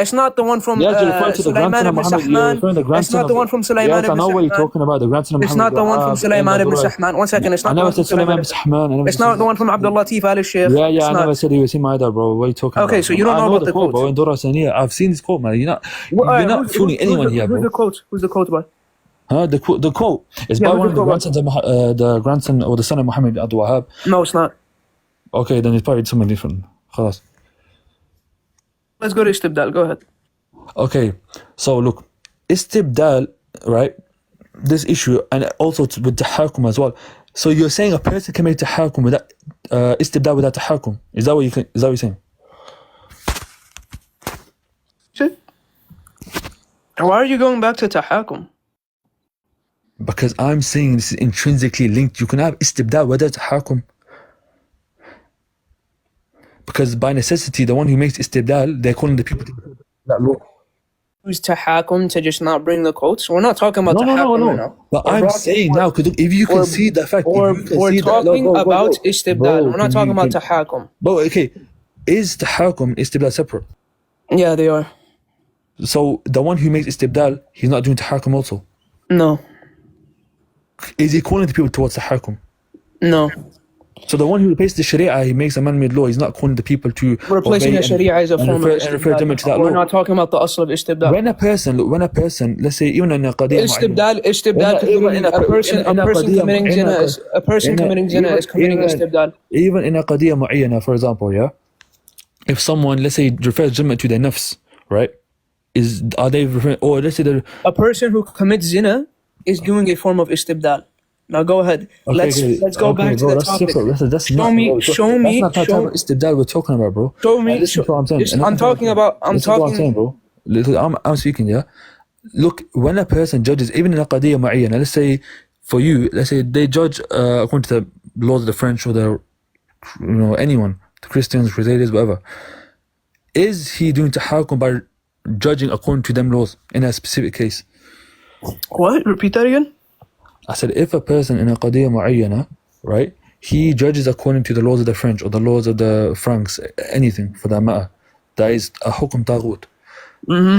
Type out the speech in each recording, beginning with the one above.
It's not the one from Yes, you refer to the grandson Sulaiman of ibn Muhammad. You're Sahman. referring to the grandson It's not the one from Sulaiman Yes, I ibn know what you're Sahman. talking about. The grandson of It's Muhammad. not the one from Sulaiman ibn Sahman. One second, it's not the one from Sulaiman ibn Sahman. It's not the one from Abdul Latif al-Sheikh. Yeah, I never said he was him either, bro. What are you talking about? Okay, so you don't know about the quote, bro. In Dura Saniya. I've seen this quote, man. You're not fooling anyone here, bro. Who's the quote by? Huh? The quote is by one of the grandsons of the grandson or the son of Muhammad Abdul Wahhab. No, it's not. Okay, then it's probably something different. Khalas. Let's go to istibdal. Go ahead. Okay, so look, istibdal, right? This issue, and also with tahakum as well. So you're saying a person can make tahakum without istibdal without tahakum? Is that what you're saying? Why are you going back to tahakum? Because I'm saying this is intrinsically linked. You can have istibdal without tahakum. Because by necessity, the one who makes istibdal, they're calling the people to that law. Use tahakum to just not bring the quotes. We're not talking about tahakum right now. But I'm saying now, because if you can see the fact, we're talking about istibdal. We're not talking about tahakum. But okay, is tahakum istibdal separate? Yeah, they are. So the one who makes istibdal, he's not doing tahakum also? No. Is he calling the people towards tahakum? No. So the one who replaces the Sharia, he makes a man-made law, he's not calling the people to replacing the Sharia as a form of refer them to that law. We're not talking about the asl of istibdal. When a person, let's say even in a qadiyya istibdal could mean a person committing zina is committing istibdal. Even in a qadiyya mu'ayyana, for example, yeah? If someone, let's say, refers judgment to their nafs, right? Are they referring, or let's say a person who commits zina is doing a form of istibdal. Now go ahead. Okay, let's go back to the topic. Show me. That's not the type of istibdal we're talking about, bro. Show me. Listen to what I'm saying. I'm talking. What I'm saying, bro. I'm speaking, yeah. Look, when a person judges, even in a qadiyya mu'ayyana, let's say for you, let's say they judge according to the laws of the French or the, anyone, the Christians, Crusaders, whatever. Is he doing tahakum by judging according to them laws in a specific case? What? Repeat that again. I said, if a person in a qadiyya mu'ayyana, right, he judges according to the laws of the French or the laws of the Franks, anything for that matter, that is a hukum taghut.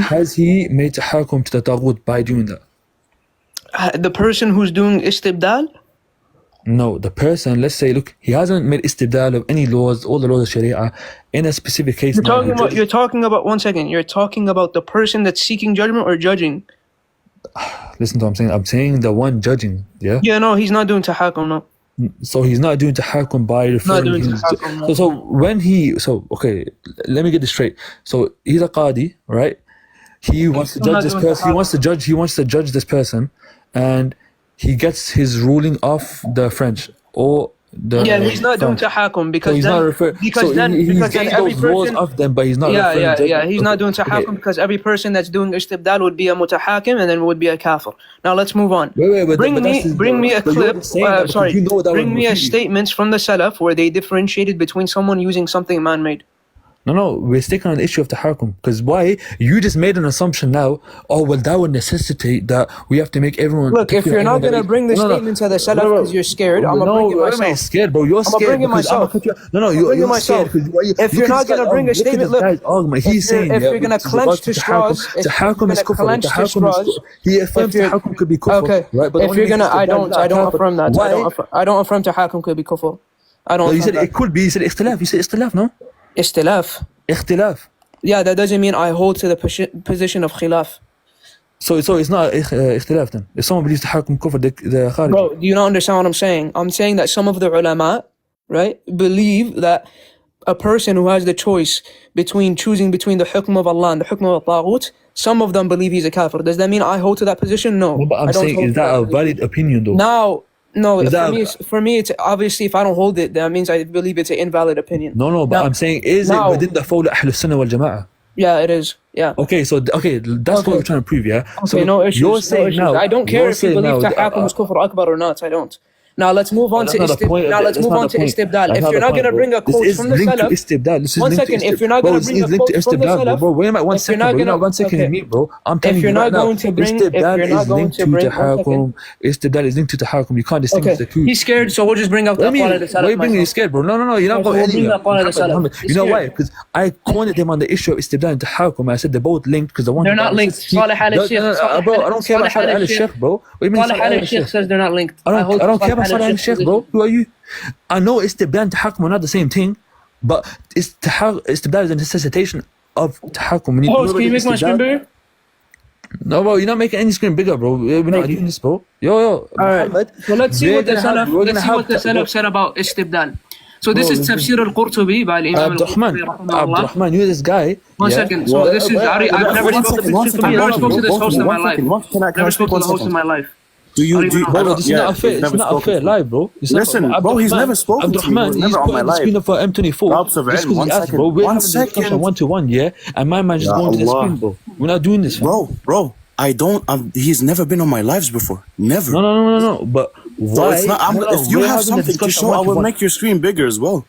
Has he made tahakum to the taghut by doing that? The person who's doing istibdal? No, the person, let's say, look, he hasn't made istibdal of any laws, all the laws of Sharia, in a specific case. You're talking about, one second, you're talking about the person that's seeking judgment or judging? Listen to what I'm saying. I'm saying the one judging, yeah? Yeah, no, he's not doing tahakum, no. So he's not doing tahakum by referring okay, let me get this straight. So he's a qadi, right? He wants to judge this person. He wants to judge this person, and he gets his ruling off the French or the he's not doing tahakum because he's getting those laws of them, but he's not. He's not doing tahakum because every person that's doing istibdal would be a mutahakim and then would be a kafir. Now let's move on. Bring me a clip. Bring me a statements from the Salaf where they differentiated between someone using something man-made. No, we're sticking on the issue of tahakum. Because why? You just made an assumption now, that would necessitate that we have to make everyone... Look, if you're not going to bring the statements of the Salaf because you're scared, I'm going to bring it myself. I'm not scared, bro. You're scared. I'm going to bring it myself. You're scared. If you're not going to bring a statement, look, he's saying... If you're going to clench to straws... Tahakum is kufr. He affirms tahakum could be kufr. Okay, if you're going to... I don't affirm that. I don't affirm tahakum could be kufr. I don't... You said it could be. You said ikhtilaf. You said ikhtilaf, no? Ikhtilaf. Yeah, that doesn't mean I hold to the position of khilaf. So it's not ikhtilaf then. If someone believes tahakum kufr, the kharij. Bro, do you not understand what I'm saying? I'm saying that some of the ulama, right, believe that a person who has the choice between choosing between the hukm of Allah and the hukm of taghut, some of them believe he's a kafir. Does that mean I hold to that position? No. But I'm saying, is that a valid opinion though? No, for me, it's obviously if I don't hold it, that means I believe it's an invalid opinion. No, but I'm saying, is it within the fold of Ahlul Sunnah wal Jama'ah? Yeah, it is. Yeah. Okay, that's what we're trying to prove, yeah? Okay, no issues. You're saying now, I don't care if you believe tahakum is kufr akbar or not. I don't. Now let's move on to istibdal. If you're not going to bring a quote from the Salaf, one second. If you're not going to bring a quote from the Salaf, bro, wait a minute, 1 second, bro. 1 second, me, bro. I'm telling you right now. Istibdal is linked to tahakum. Istibdal is linked to tahakum. You can't distinguish the two. He's scared, so we'll just bring up the aqwal of the Salaf. Why are you bringing you scared, bro? No. You're not going anywhere. You know why? Because I cornered him on the issue of istibdal and tahakum. I said they're both linked because the one. They're not linked. Salih al-Sheikh. Bro, I don't care about Salih al-Sheikh, bro. What do you mean Salih al-Sheikh says they're not linked. I don't care about Salih al-Sheikh, bro. Who are you? I know istibdal and tahakum are not the same thing, but istibdal is a necessitation of tahakum. Can you make my screen bigger? No, bro, you're not making any screen bigger, bro. We're not doing this, bro. Yo. Alright. So let's see what the Salaf said about istibdal. So this is Tafsir al-Qurtubi by Imam Abdurrahman, you this guy. 1 second. So this is I've never spoken to this host in my life. Never spoken to the host in my life. Bro, this is not a fair live, bro. Listen, bro, he's never spoken to me. He's never on my live. Screen for M24. 1 second. Bro, we're having a discussion 1-to-1, yeah? And my man just going to the screen, bro. We're not doing this, bro. He's never been on my lives before. Never. No. But why? So if you have something to show, I will make your screen bigger as well.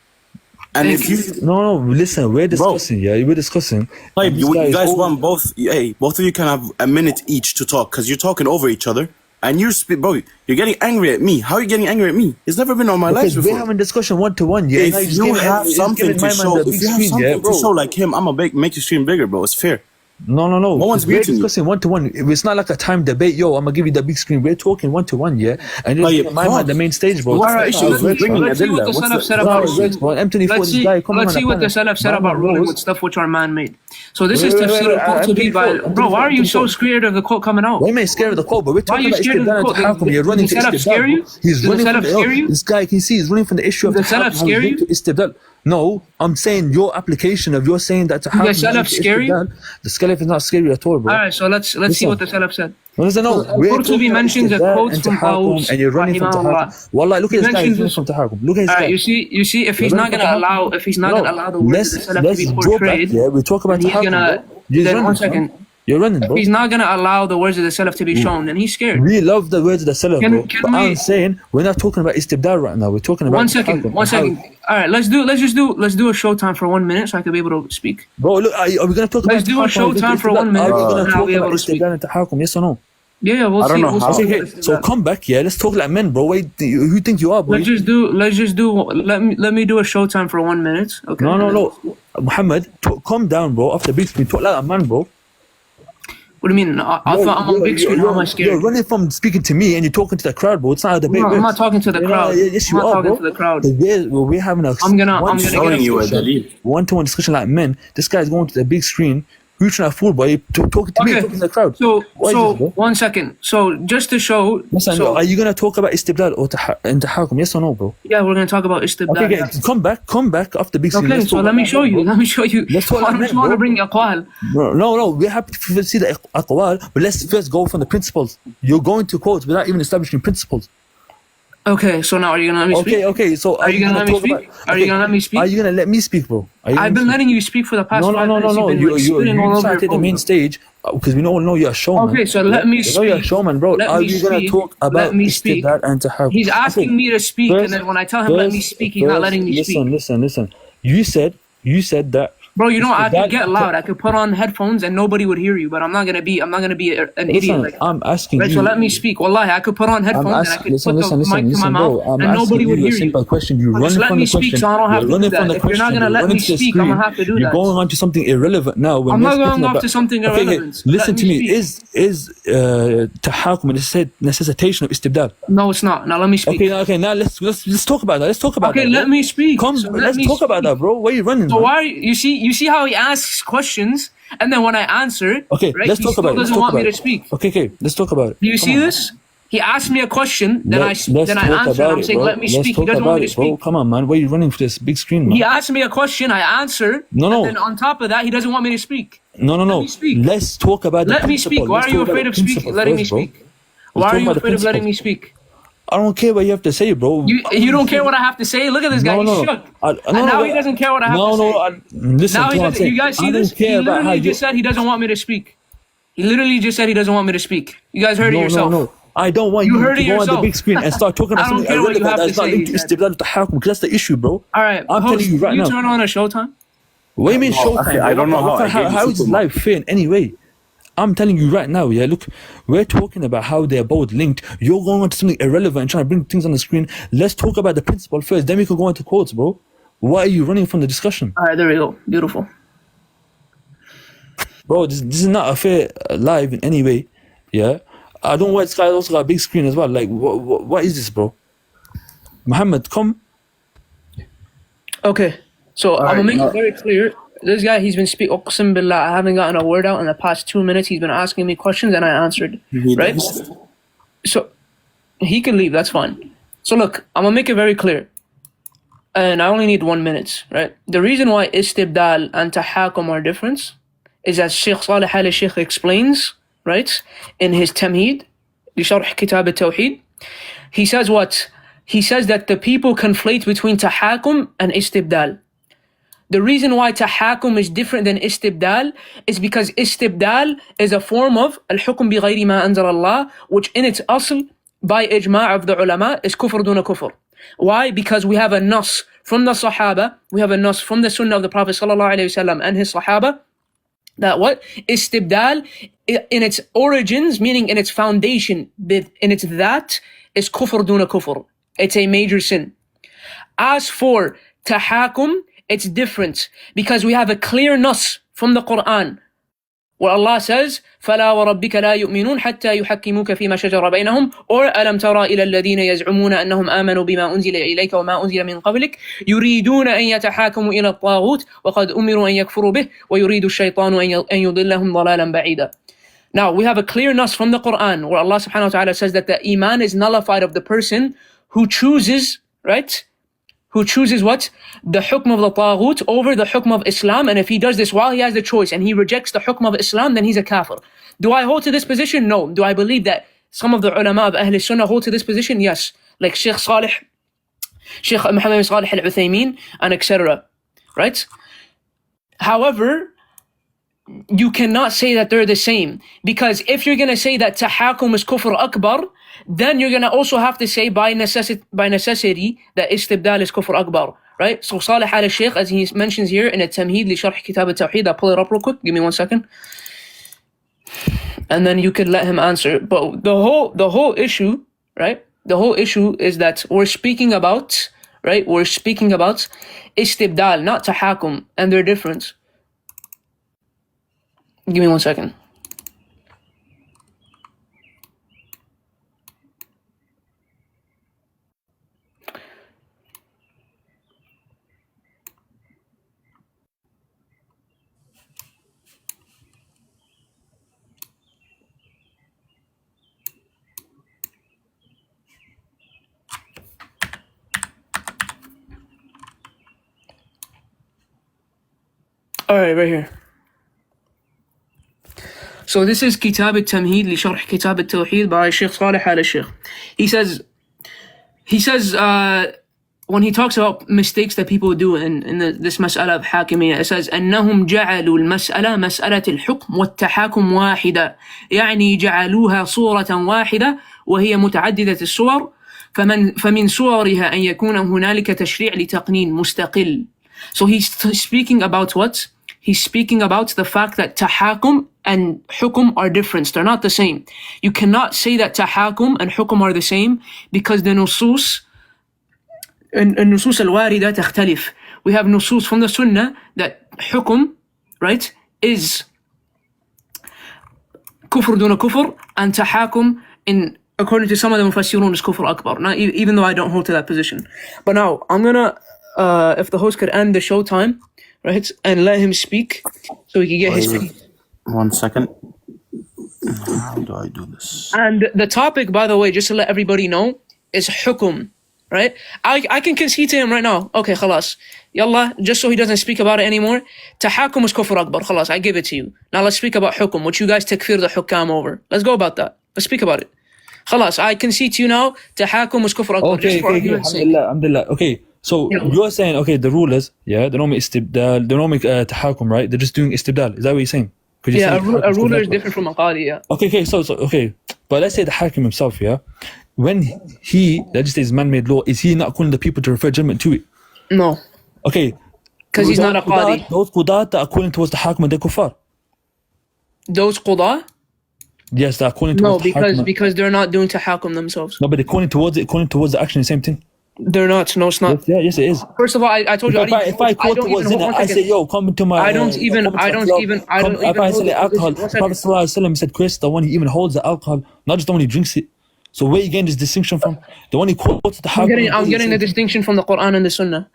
And if you no, listen, we're discussing, we're discussing. You guys want both? Hey, both of you can have a minute each to talk because you're talking over each other. And bro, you're getting angry at me. How are you getting angry at me? It's never been on my life before. We're having discussion 1-to-1, yeah. If you have something to show, like him, I'm gonna make your screen bigger, bro. It's fair. No. No one's we're discussing 1-to-1. It's not like a time debate. Yo, I'm gonna give you the big screen. We're talking 1-to-1, yeah. And you're my man, the main stage, bro. Let's see what the Salaf said about M24. Let's see what the Salaf said about ruling with stuff which are man-made. So this is Tafsir al-Qurtubi by. Bro, why are you so scared of the quote coming out? Why am I scared of the quote? But we're talking about istibdal. You're running to istibdal. He's running from the this guy. Can you see he's running from the issue of the Salaf scare you? Istibdal. No, I'm saying your application of you're saying that to the Salaf scary. The Salaf is not scary at all, bro. Alright, so let's see what the Salaf said. Qurtubi mentions a quote from Ahlul and you're running from tahakum. Wallah, look at this guy running from tahakum. Look at this guy. You see, if he's not gonna allow the words of the Salaf to be portrayed, we talk about tahakum. Then 1 second. You're running, bro. If he's not gonna allow the words of the Salaf to be shown, then he's scared. We love the words of the Salaf, bro. But I'm saying we're not talking about istibdal right now. We're talking about 1 second. All right, let's do a show time for 1 minute so I can be able to speak. Bro, look, are we gonna talk about? Let's do a show time for 1 minute. Are we gonna talk about istibdal and tahakum? Yes or no? Yeah, we'll see. Okay, so come back, let's talk like men, bro. Wait, who think you are, bro? Let's just do. Let me do a show time for 1 minute. Okay. No. Muhammad, calm down, bro. After big screen, talk like a man, bro. What do you mean? I'm on big screen. How am I scared? You're running from speaking to me and you're talking to the crowd, bro. It's not a debate. No, I'm not talking to the crowd. Yes, you are, bro. To the crowd. We're having a one-to-one discussion like men. This guy's going to the big screen. Who's trying to fool, boy? Talking to me, talking to the crowd. So 1 second. So just to show. Listen, are you gonna talk about istibdal or tahakum? Yes or no, bro? Yeah, we're gonna talk about istibdal. Okay, come back after big screen. Okay, so let me show you. Let's talk I just want to bring aqwal. No, we're happy to see the aqwal, but let's first go from the principles. You're going to quotes without even establishing principles. Okay, so now are you gonna let me speak? Okay. So are you gonna let me speak? Are you gonna let me speak? Are you gonna let me speak, bro? I've been letting you speak for the past 5 minutes. No. You started the main stage because we all know you're a showman. Okay, so let me speak. You're a showman, bro. Are you gonna talk about istibdal and tahakum? He's asking me to speak, and then when I tell him let me speak, he's not letting me speak. Listen. You said that. Bro, you know I could get loud. I could put on headphones and nobody would hear you. But I'm not gonna be an idiot. Like, I'm asking you. So let me speak. Wallahi, I could put on headphones and I could put the mic to my mouth and nobody would hear you. Simple question. You run from the question. So I don't have to do that. If you're not gonna let me speak, I'm gonna have to do that. You're going on to something irrelevant now. I'm not going off to something irrelevant. Listen to me. Is tahakum a necessitation of istibdal? No, it's not. Now let me speak. Okay. Now let's talk about that. Let's talk about that. Okay, let me speak. Let's talk about that, bro. Why are you running? So why you see how he asks questions, and then when I answer, let's talk about it. Doesn't want me to speak. Okay, let's talk about it. Do you see this? He asked me a question, then I answer. I'm saying, let me speak. He doesn't want me to speak. Come on, man. Why are you running for this big screen, man? He asked me a question, I answered. No. And then on top of that, he doesn't want me to speak. No. Let's talk about Let me speak. Why are you afraid of letting me speak? Why are you afraid of letting me speak? I don't care what you have to say, bro. You don't care what I have to say? Look at this guy. He's shook. And now he doesn't care what I have to say. Listen now he doesn't. You guys see this? He literally just said he doesn't want me to speak. He literally just said he doesn't want me to speak. You guys heard it yourself. I don't want you to go on the big screen and start talking about something irrelevant that's not linked to istibdal tahakum, because that's the issue, bro. All right, I'm telling you right now. You turn on a Showtime? What do you mean Showtime? Okay, I don't know how is live fair in any way? I'm telling you right now, yeah, look, we're talking about how they're both linked. You're going on to something irrelevant and trying to bring things on the screen. Let's talk about the principle first, then we can go into quotes, bro. Why are you running from the discussion? All right, there we go. Beautiful. Bro, this is not a fair live in any way, yeah? I don't know why this guy also got a big screen as well. Like, what is this, bro? Muhammad, come. Okay, so I'm going to make it very clear. This guy, he's been speaking, Uqsim billah, I haven't gotten a word out in the past 2 minutes. He's been asking me questions and I answered, right? So, he can leave, that's fine. So look, I'm going to make it very clear. And I only need 1 minute, right? The reason why istibdal and tahakum are different is as Sheikh Salih al-Sheikh explains, right? In his Tamheed, لشرح كتاب التوحيد, he says what? He says that the people conflate between tahakum and istibdal. The reason why tahakum is different than istibdal is because istibdal is a form of al-hukm bi ghayri ma anzal Allah, which in its asl, by ijma' of the ulama, is kufr duna kufr. Why? Because we have a nas from the Sahaba, we have a nas from the Sunnah of the Prophet sallallahu alaihi wasallam and his Sahaba, that what? Istibdal, in its origins, meaning in its foundation, in its that, is kufr duna kufr. It's a major sin. As for tahakum, it's different because we have a clear nas from the Quran where Allah says, فَلَا وَرَبِّكَ لَا يُؤْمِنُونَ حَتَّى يُحَكِّمُوكَ فِيمَا شَجَرَ بَيْنَهُمْ or أَلَمْ تَرَى إِلَى الَّذِينَ يَزْعُمُونَ أَنَّهُمْ آمَنُوا بِمَا أُنزِلَ إِلَيْكَ وَمَا أُنزِلَ مِنْ قَبْلِكَ يُرِيدُونَ أَنْ يَتَحَاكَمُوا إِلَى الطَّاغُوتِ وَقَدْ أُمِرُوا أَنْ يَكْفُرُوا بِهِ وَيُرِيدُ الشَّيْطَانُ أَنْ يُضِلَّهُمْ ضَلَالًا بَعِيدًا. Now, we have a clear nas from the Quran where Allah subhanahu wa ta'ala says that the iman is nullified of the person who chooses, right? Who chooses what? The hukm of the taghut over the hukm of Islam. And if he does this while he has the choice and he rejects the hukm of Islam, then he's a kafir. Do I hold to this position? No. Do I believe that some of the ulama of Ahlul Sunnah hold to this position? Yes. Like Sheikh Muhammad Salih al-Uthaymeen and etc. Right? However, you cannot say that they're the same, because if you're going to say that tahakum is kufr akbar, then you're going to also have to say by necessity that istibdal is kufr akbar, right? So Salih al-Sheikh, as he mentions here in a Tamheed li Sharh Kitab al-Tawheed, I'll pull it up real quick, give me 1 second, and then you could let him answer. But the whole issue, right? The whole issue is that we're speaking about, right? We're speaking about istibdal, not tahakum, and they're different. Give me 1 second. All right, right here. So this is Kitab al-Tamheed li Sharh Kitab al-Tawheed by Sheikh Salih al-Sheikh. He says, when he talks about mistakes that people do in this mas'ala of hakimiyyah, it says, أنهم جعلوا المسألة مسألة الحكم والتحاكم واحدة، يعني جعلوها صورة واحدة وهي متعددة الصور، فمن صورها أن يكون هنالك تشريع لتقنين مستقل. So he's speaking about what? He's speaking about the fact that tahakum and hukum are different. They're not the same. You cannot say that tahakum and hukum are the same because the nusus al-warida takhtalif. We have nusus from the sunnah that hukum, right, is kufr duna kufr, and tahakum, according to some of the mufassirun, is kufr akbar. Now, even though I don't hold to that position. But now, I'm gonna, if the host could end the show time, right, and let him speak so he can get his speech. 1 second. How do I do this? And the topic, by the way, just to let everybody know, is hukum, right? I can concede to him right now. Okay, khalas. Yallah, just so he doesn't speak about it anymore. Tahakum is kufr akbar. Khalas, I give it to you. Now let's speak about hukum, which you guys takfir the hukam over. Let's go about that. Let's speak about it. Khalas, I concede to you now. Tahakum is kufr akbar. Okay, alhamdulillah. Okay. So you're saying, okay, the rulers, yeah, they don't make istibdal, they don't make tahakum, right? They're just doing istibdal. Is that what you're saying? Yeah, a ruler is different from a qadi, yeah. Okay, so okay. But let's say the Hakim himself, yeah, when he legislates man-made law, is he not calling the people to refer judgment to it? No. Okay. Because he's not a qadi. Those qudat that are calling towards the Hakim, they're kuffar. Those qudah? Yes, they're calling towards the Hakim. Because they're not doing tahakum themselves. No, but they're calling towards the action, the same thing. They're not. No, it's not. Yes, it is. First of all, I told you. If I call towards zina, I say, yo, come into my. I don't even. If I sell alcohol, Prophet ﷺ said, Chris, the one he even holds the alcohol, not just the one he drinks it. So where you getting this distinction from? The one he quotes the Hakim. I'm getting the distinction from the Quran and the Sunnah.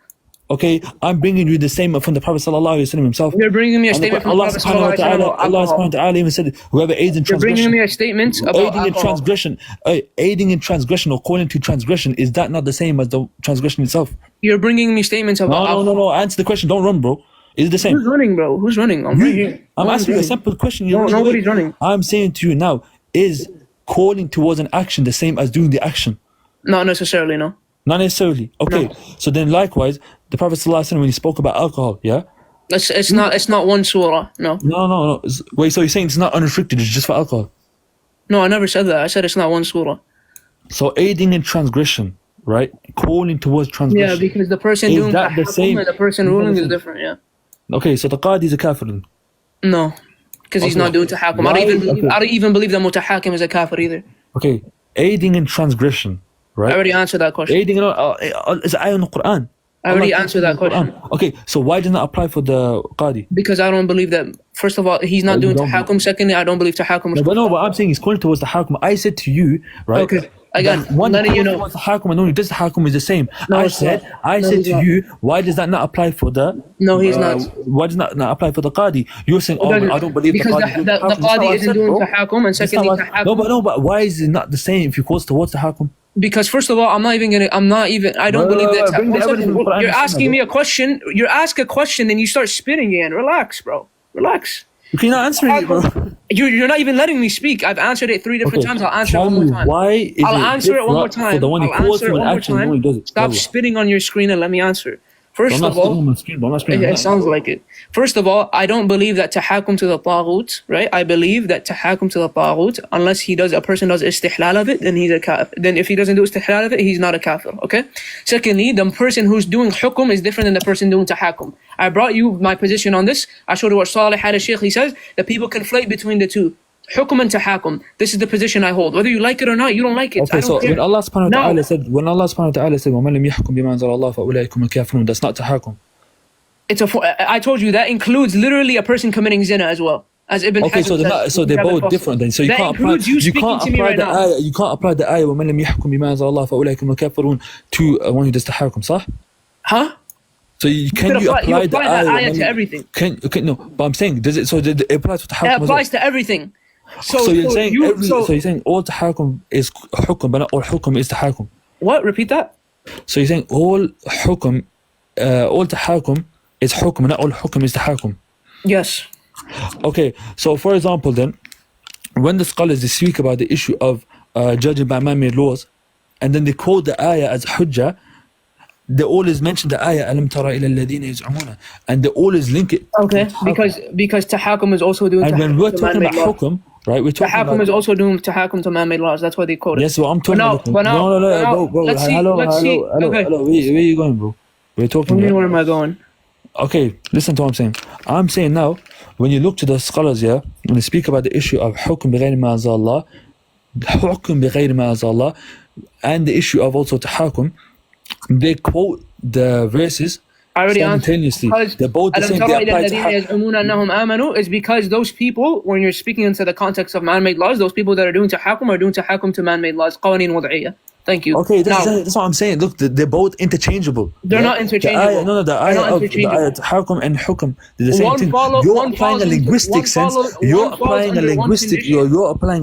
Okay, I'm bringing you the same from the Prophet ﷺ himself. You're bringing me a statement from Allah subhanahu wa ta'ala even said, whoever aids in transgression. You're bringing me a statement about aiding in transgression. Aiding in transgression or calling to transgression, is that not the same as the transgression itself? You're bringing me statements about alcohol. No. Answer the question. Don't run, bro. Is it the same? Who's running, bro? Who's running? I'm right here. I'm asking you a simple question. Nobody's running. I'm saying to you now, is calling towards an action the same as doing the action? Not necessarily, no. Not necessarily. Okay, no. So then likewise, the Prophet ﷺ, when he spoke about alcohol, yeah? It's not one surah, no. No. Wait, so you're saying it's not unrestricted, it's just for alcohol? No, I never said that. I said it's not one surah. So aiding in transgression, right? Calling towards transgression. Yeah, because the person doing that the same and the person ruling is different, yeah. Okay, so the qadi is a kafir. No, because he's not doing tahakum. I don't even believe that mutahakim is a kafir either. Okay, aiding in transgression, right? I already answered that question. Aiding in is ayah in the Quran. I already answered that question. Okay, so why does not apply for the qadi? Because I don't believe that. First of all, he's not doing tahakum. Secondly, I don't believe tahakum. No, but I'm saying he's calling towards the hakum. I said to you, right? Okay. Again, one letting you know. The hakum and only does the hakum is the same. No, I said to you, why does that not apply for the? No, he's not. Why does that not apply for the qadi? You're saying, I don't believe because the qadi. Because the qadi isn't doing tahakum, and secondly, tahakum. No, but why is it not the same if you cause towards the hakum? Because first of all, I don't believe that. You're asking me a question. You ask a question and you start spitting again. Relax, bro. Relax. You're not answering it, bro. You're not even letting me speak. I've answered it 3 different times. I'll answer it one more time. Why I'll answer it one more time. The one I'll answer it one more time. Stop spitting on your screen and let me answer. First of all, it sounds like it. First of all, I don't believe that tahakum to the taghut, right? I believe that tahakum to the taghut, unless a person does istihlal of it, then he's a kafir. Then if he doesn't do istihlal of it, he's not a kafir, okay? Secondly, the person who's doing hukum is different than the person doing tahakum. I brought you my position on this. I showed you what Salih had a sheikh. He says that people conflate between the two. Hukum and tahakum. This is the position I hold. Whether you like it or not, you don't like it. Okay, so when Allah subhanahu wa ta'ala said, وَمَنْ لَمْ يَحْكُمْ بِمَا أَنزَلَ اللَّهُ فَأُولَٰئِكَ هُمُ الْكَافِرُونَ, that's not tahakum. I told you that includes literally a person committing zina as well. As Ibn Hazm so they're both different then. So you can't apply the ayah وَمَنْ لَمْ يَحْكُمْ بِمَا أَنزَلَ اللَّهُ فَأُولَٰئِكَ هُمُ الْكَافِرُونَ to one who does tahakum, صح? Huh? So can you apply the ayah to everything? No, but I'm saying, does it applies to tahakum? It applies to everything. So you're saying all tahakum is hukum, but not all hukum is tahakum. What? Repeat that. So you're saying all tahakum is hukum, not all hukum is tahakum. Yes. Okay. So for example, then, when the scholars they speak about the issue of judging by man-made laws, and then they quote the ayah as hujjah, they always mention the ayah alam tara ila alladhina yaz'umuna, and they always link it. Okay, because tahakum is also doing. And when we're talking about hukum, right? We're talking tahakum is also doing tahakum to man-made laws. That's why they quote it. Yes, well, I'm talking about. No, bro. Hello. Where are you going, bro? We're talking. Where am I going? Okay, listen to what I'm saying. I'm saying now, when you look to the scholars here, when they speak about the issue of hukum bighayri ma anzala Allah, and the issue of also tahakum, they quote the verses simultaneously. They're both the same. It's because those people, when you're speaking into the context of man-made laws, those people that are doing tahakum to man-made laws. Qawaneen wad'iyya. Thank you. Okay, that's what I'm saying. Look, they're both interchangeable. They're not interchangeable. The ayah of tahakum and hukum, they're the same thing. You're applying a linguistic sense. You're applying a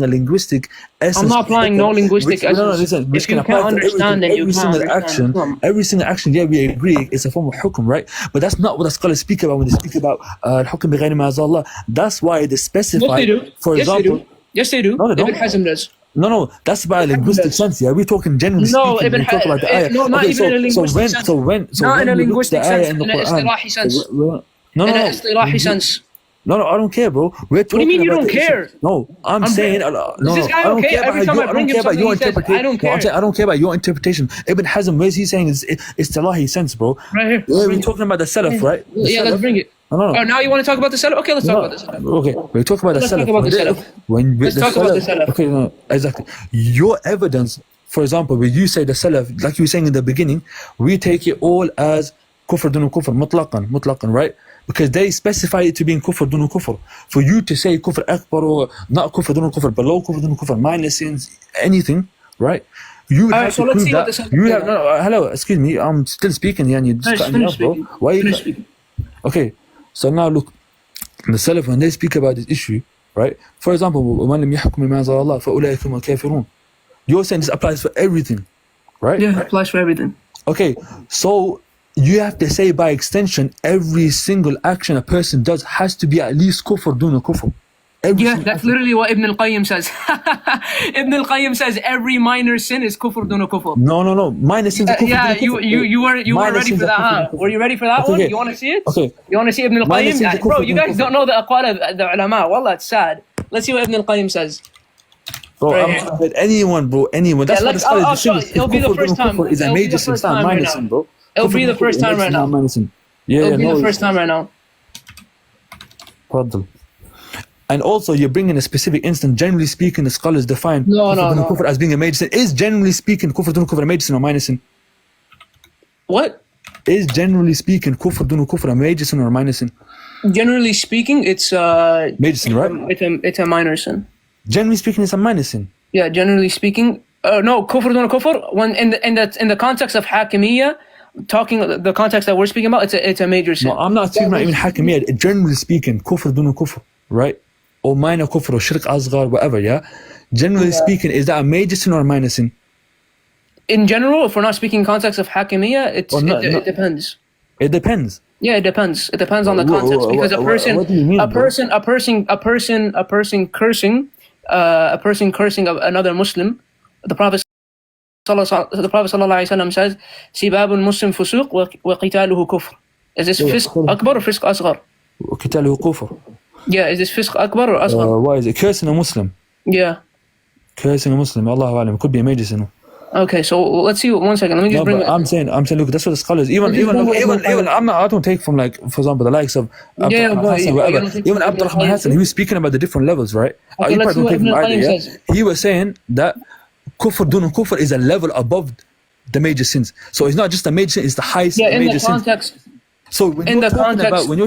linguistic essence. I'm not applying no linguistic essence. No, listen. Which can apply to every single action. Every single action, yeah, we agree, it's a form of hukum, right? But that's not what the scholars speak about when they speak about hukum bighayri ma anzala Allah. That's why they specify. Yes, they do. For example, yes, they do. No, they don't. Ibn Hazm does. No, that's by a linguistic sense. Yeah, we're talking generally speaking. Ibn talk about the ayah. No, not even in a linguistic sense. Not in a linguistic sense. In an istilahi sense. In an istilahi sense. No, I don't care, bro. We're What do you mean you don't care? No, I'm saying no. This guy I don't okay? care Every about time you. I I bring don't him care about something, your he says, interpretation. I don't No, I'm care. saying I don't care about your interpretation. Ibn Hazm, where's he saying it's Talahi sense, bro? Right here. Yeah, we're talking about the Salaf, right? Yeah, let's bring it. No. Oh, now you want to talk about the Salaf? Okay, let's talk about the Salaf. Okay, we're talking about the Salaf. Let's talk about the Salaf. Let's talk about the Salaf. Okay, no, exactly. Your evidence, for example, when you say the Salaf, like you were saying in the beginning, we take it all as kufr dun kufr, mutlaqan, right? Because they specify it to being kufr dun kufr. For you to say kufr akbar or not kufr dun kufr, below kufr dun kufr, minor sins, anything, right? You have so to let's prove see that. what the Salaf You say. have no, hello, excuse me, I'm still speaking, and you just cut me off, bro. Why you? Finish speaking. Okay, so now look, the Salaf, when they speak about this issue, right? For example, وَمَنْ لَمْ يَحْكُمْ بِمَا أَنزَلَ اللَّهُ فَأُولَٰئِكَ هُمُ الْكَافِرُونَ. You're saying this applies for everything, right? Yeah, it applies for everything. Okay, so you have to say by extension, every single action a person does has to be at least kufr duna kufr. Yeah, that's literally what Ibn al-Qayyim says. Ibn al-Qayyim says every minor sin is kufr duna kufr. No. Minor sins are kufr Yeah, duna kufr. you were ready for that, huh? Were you ready for that one? Okay. You want to see it? Okay. You want to see Ibn al-Qayyim? Bro, you guys don't know the aqwal of the ulama. Wallah, it's sad. Let's see what Ibn al-Qayyim says. Bro, Right I'm here. talking about anyone, bro, anyone. That's Yeah, what the I'll scholars show do. you. It'll be the first time. Is a It'll be major the sin, first it's not time right minor now. sin, bro. It'll be the first time right now. Yeah, It'll be no, the first time right now. Pardon. And also, you're bringing a specific instance. Generally speaking, the scholars define No. kufr as being a major sin. Is generally speaking kufr dun kufr a major sin or minor sin? What? Is generally speaking kufr dun kufr a major sin or a minor sin? Generally speaking, it's Major sin, right? It's a minor sin. Generally speaking, it's a minor sin. Yeah, generally speaking, no, kufr dun kufr. When in the context of hakimiyyah, talking the context that we're speaking about, it's a major sin. No, I'm not speaking about even hakimiyyah. Generally speaking, kufr dun kufr, right? Or minor kufr or shirk asghar, whatever, yeah? Generally speaking, is that a major sin or a minor sin? In general, if we're not speaking context of hakimiyyah, it depends. It depends. Yeah, it depends. It depends on the context because what do you mean, a person cursing another Muslim, the Prophet sallallahu alaihi wasallam says, "Sibabul Muslim fusuq wa qitaluhu kufr." Is this fisq akbar or fisq asghar? قتاله كفر. Yeah, is this fisq akbar or asghar? Why is it cursing a Muslim? Yeah. Cursing a Muslim, Allahu Alam, it could be a major sin. Okay, so let's see. 1 second. Let me just bring. I'm saying, look, that's what the scholars. Even I don't take from, like, for example, the likes of Hassan, whatever. Even Abdurrahman Hassan, he was speaking about the different levels, right? Okay, let's see what Ibn al-Qayyim says. He was saying that kufr dun kufr is a level above the major sins. So it's not just a major sin; it's the highest major sin. Context. So when you're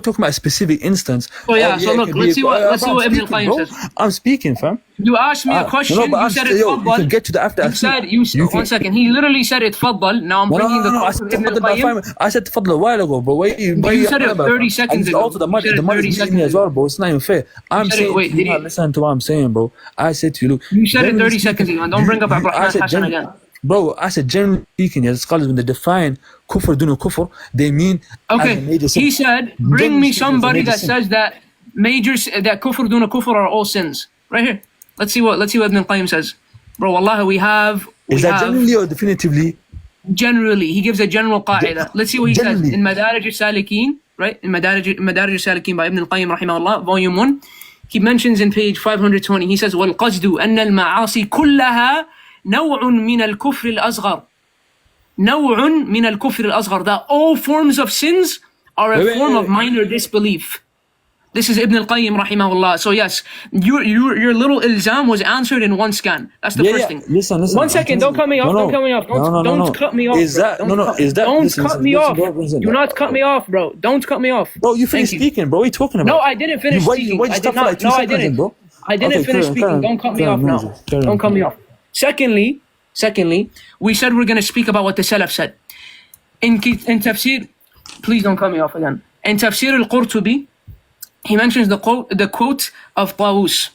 talking about a specific instance, so look, let's see what Ibn al-Qayyim says. I'm speaking, fam. You asked me a question. You said it faddal. You can get to the after. You said 1 second. He literally said it faddal. Now I'm bringing the quote of Ibn al-Qayyim. I said faddal a while ago, bro. You said it 30 seconds ago. Also, the money is me as well, bro. It's not even fair. I'm saying, you're not listening to what I'm saying, bro. I said to you, look. You said it 30 seconds ago. And don't bring up Abraham Hassan again. Bro, I said generally speaking, as scholars, when they define kufr dun kufr, they mean okay. He said, bring me somebody that says that kufr dun kufr are all sins. Right here. Let's see what Ibn al-Qayyim says. Bro, wallahi, we have. Is that generally or definitively? Generally, he gives a general qaida. Let's see what he says in Madarij al-Salikin, right? In Madarij al-Salikin by Ibn al-Qayyim rahimahullah, volume 1. He mentions in page 520. He says, وَالْقَصْدُ أَنَّ الْمَعَاصِي كُلَّهَا نوع من الكفر الأصغر. نوع من الكفر الأصغر. That all forms of sins are a form of minor disbelief. This is Ibn al-Qayyim rahimahullah. So yes, your little ilzam was answered in one scan. That's the first thing. Listen. 1 second, don't cut me off. Don't cut me off. Don't cut me off. Don't cut me off. Do not cut me off, bro. Don't cut me off. Bro, you finished speaking, bro. What are you talking about? No, I didn't finish speaking. I did not. No, I didn't. Bro. I didn't finish speaking. Don't cut me off now. Don't cut me off. Secondly, we said we're going to speak about what the Salaf said. In Tafsir, please don't cut me off again. In Tafsir al-Qurtubi, he mentions the quote of Tawus.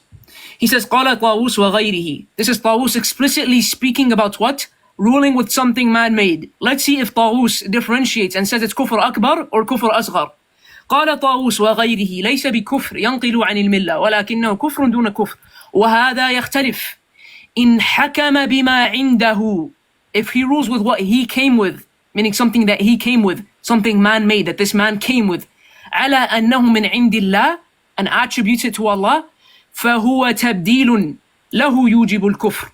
He says, قَالَ طَاوُوسُ وَغَيْرِهِ. This is Tawus explicitly speaking about what? Ruling with something man-made. Let's see if Tawus differentiates and says it's kufr akbar or kufr asghar. قال طاووس وغيره ليس بكفر ينقل عن الملة ولكنه كفر دون كفر وهذا يختلف إن حكم بما عنده. If he rules with what he came with, meaning something that he came with, something man-made that this man came with, على أنه من عند الله, and attributes it to Allah, فَهُوَ تَبْدِيلٌ لَهُ يُوجِبُ الْكُفْرِ.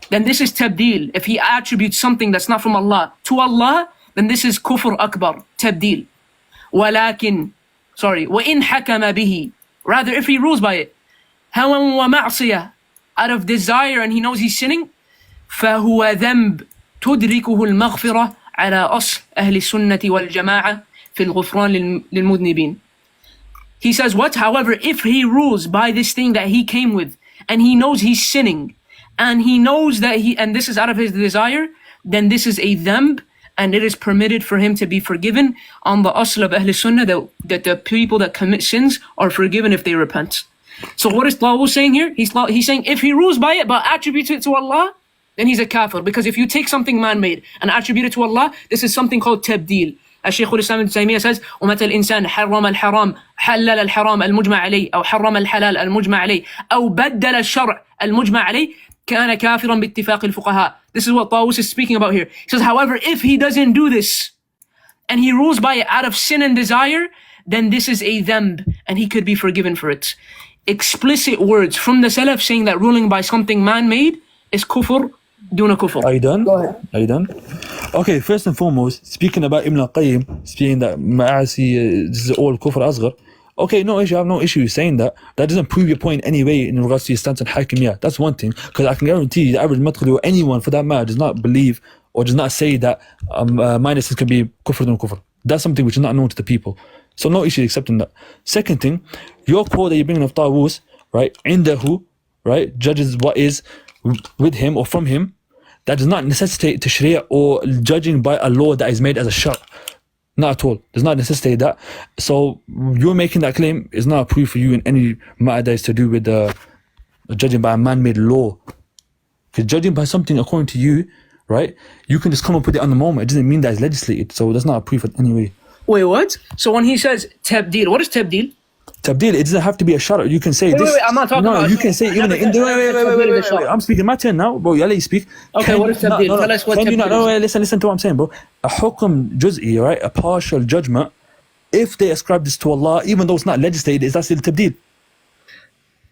Then this is tabdeel. If he attributes something that's not from Allah to Allah, then this is kufr akbar, tabdeel. وَإِنْ حَكَمَ بِهِ. Rather, if he rules by it, هَوًا وَمَعْصِيَةً, out of desire and he knows he's sinning, فَهُوَ ذَنْبٌ تُدْرِكُهُ الْمَغْفِرَةَ على أصل أهل السنة والجماعة في الغفران للمذنبين. He says what? However, if he rules by this thing that he came with, and he knows he's sinning, and he knows that and this is out of his desire, then this is a dhanb, and it is permitted for him to be forgiven on the asl of Ahl Sunnah, that the people that commit sins are forgiven if they repent. So what is Tawus saying here? He's saying if he rules by it but attributes it to Allah, then he's a kafir. Because if you take something man-made and attribute it to Allah, this is something called tabdeel. As Shaykh al-Islam ibn Taymiyyah says, وَمَتَى الْإِنسَانِ حَرَّمَ الْحَرَامِ حَلَّلَ الْحَرَامَ المجمع عليه أو حرم الحلال المجمع عليه أو بدل الشرع المجمع عليه كان كافرا باتفاق الفقهاء. This is what Tawus is speaking about here. He says, however, if he doesn't do this and he rules by it out of sin and desire, then this is a dhanb and he could be forgiven for it. Explicit words from the Salaf saying that ruling by something man-made is kufr. Are you done? Go ahead. Are you done? Okay, first and foremost, speaking about Ibn al-Qayyim, speaking that ma'asi, this is all kufr asghar. Okay, no issue, I have no issue saying that. That doesn't prove your point anyway in regards to your stance on HAKIMIYYAH. That's one thing, because I can guarantee the average madkhali or anyone for that matter does not believe or does not say that minuses can be kufr dun kufr. That's something which is not known to the people. So no issue accepting that. Second thing, your quote that you're bringing of Tawus, right, indahu, right, judges what is with him or from him, that does not necessitate to Sharia or judging by a law that is made as a shar. Not at all. Does not necessitate that. So you're making that claim is not a proof for you in any matter that is to do with judging by a man-made law. Because judging by something according to you, right, you can just come up with it on the moment. It doesn't mean that it's legislated. So that's not a proof in any way. Wait, what? So when he says tabdeel, what is tabdeel? Tabdeel, it doesn't have to be a shara. You can say this. Wait, I'm not talking about. No, you can say even in the. Wait. I'm speaking my turn now, bro. I'll let you speak. Okay, what is tabdeel? Tell us what tabdeel is. Listen to what I'm saying, bro. A hukm juz'i, right? A partial judgment. If they ascribe this to Allah, even though it's not legislated, is that still tabdeel?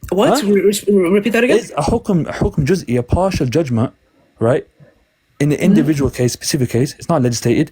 What? Huh? Repeat that again. It's a hukm juz'i, a partial judgment, right? In the individual case, specific case, it's not legislated.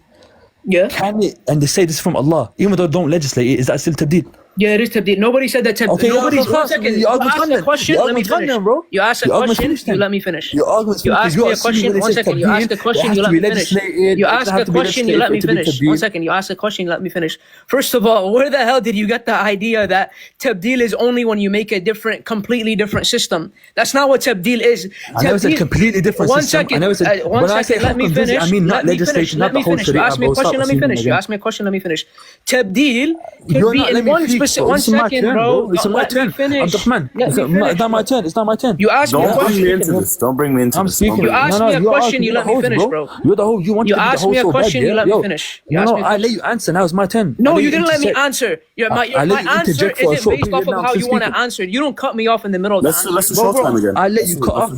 Yeah. Can it? And they say this is from Allah, even though they don't legislate it, is that still tabdeel? Yeah, it is tabdeel. Nobody said that tabdeel. Okay, nobody's. 1 second. You asked a question. Let me finish. You asked a question. You let me finish. You asked me a question. 1 second. You asked a question. You let me finish. You asked a question. You let me finish. 1 second. You asked a question. Let me finish. First of all, where the hell did you get the idea that tabdeel is only when you make a completely different system? That's not what tabdeel is. I know it's a completely different system. 1 second. 1 second. Let me finish. I mean not legislation, not the whole Sharia. You asked me a question. Let me finish. You asked me a question. Let me finish. Tabdeel could be in one specific. 1 second. Bro, it's my turn. Abdurrahman, it's not my turn. It's not my turn. You asked me a question. Don't bring me into this. I'm speaking. You asked me a question. You let me finish, bro. You're the whole. You want to be the host so bad. You asked me a question. You let me finish. No, I let you answer. Now it's my turn. No, you didn't let me answer. My answer isn't based off of how you want to answer. You don't cut me off in the middle of the answer. Let's short time again. I let you cut off.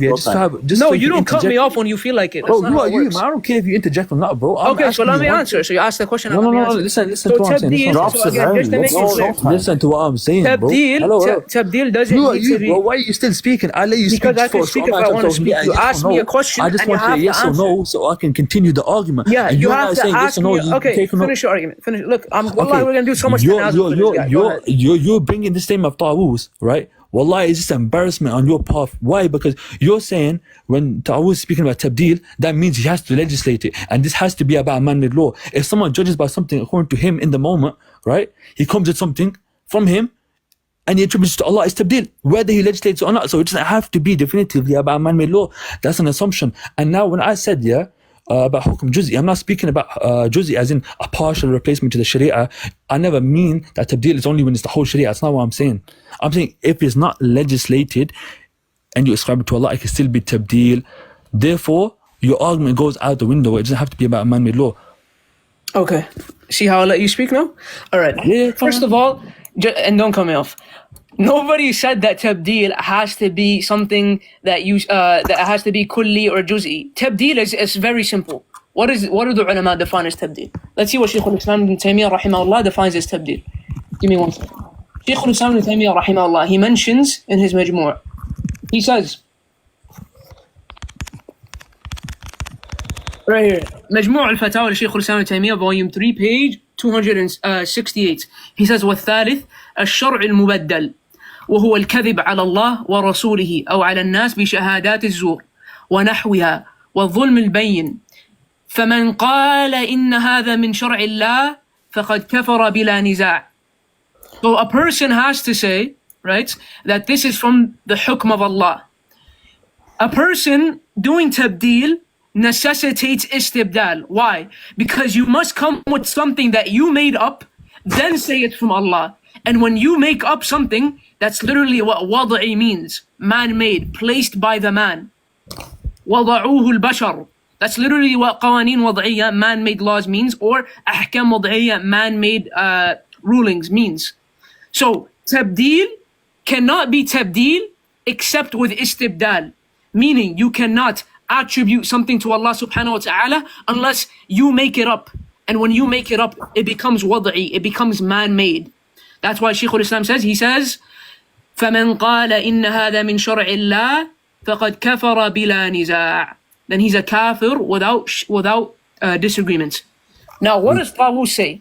No, you don't cut me off when you feel like it. Bro, you are you, man. I don't care if you interject or not, bro. Okay, so let me answer. So you asked the question. No. Listen to what I'm saying. Listen to what I'm saying, bro. Tabdeel doesn't need to be. Bro, why are you still speaking? I'll let you speak. Because I can speak if I want to speak. You asked me a question. I just want to say yes or no so I can continue the argument. Yeah, you have to ask me. Okay, finish your argument. Finish. Look, wallahi, we're going to do so much. You're bringing this name of Tawus, right? Wallahi, it's just embarrassment on your part. Why? Because you're saying when Tawus is speaking about tabdeel, that means he has to legislate it. And this has to be about a man-made law. If someone judges by something according to him in the moment, right? He comes with something from him, and he attributes to Allah is tabdeel, whether he legislates or not. So it doesn't have to be definitively about man-made law. That's an assumption. And now when I said, about hukm juz'i, I'm not speaking about juz'i as in a partial replacement to the Sharia. I never mean that tabdeel is only when it's the whole Sharia. That's not what I'm saying. I'm saying if it's not legislated and you ascribe it to Allah, it can still be tabdeel. Therefore, your argument goes out the window. It doesn't have to be about man-made law. Okay. See how I let you speak now? All right. Yeah, first of all, and don't cut me off. Nobody said that tabdeel has to be something that has to be kulli or juz'i. Tabdeel is very simple. What do the ulama define as tabdeel? Let's see what Shaykh al-Islam ibn Taymiyyah rahimahullah defines as tabdeel. Give me 1 second. Shaykh al-Islam ibn Taymiyyah rahimahullah, he mentions in his Majmu', he says, right here, Majmu' al-Fatawa Shaykh al-Islam ibn Taymiyyah, volume 3, page 268. He says, والثالث الشرع المبدل وهو الكذب على الله ورسوله أو على الناس بشهادات الزور ونحوها والظلم البين فمن قال إن هذا من شرع الله فقد كفر بلا نزاع. So a person has to say, right, that this is from the hukm of Allah. A person doing tabdeel necessitates istibdal. Why? Because you must come with something that you made up, then say it's from Allah. And when you make up something, that's literally what wada'i means. Man-made, placed by the man. وَضَعُوهُ الْبَشَرُ. That's literally what qawaneen wad'iyya, man-made laws means, or ahkam wad'iyya, man-made rulings means. So, tabdeel cannot be tabdeel except with istibdal. Meaning, you cannot attribute something to Allah subhanahu wa ta'ala unless you make it up. And when you make it up, it becomes wada'i, it becomes man-made. That's why Shaykh al-Islam says, he says, فَمَنْ قَالَ إِنَّ هَذَا مِنْ شَرْعِ اللَّهِ فَقَدْ كَفَرَ بِلَا نِزَاعٍ. Then he's a kafir without disagreement. Now, what does Tawus say?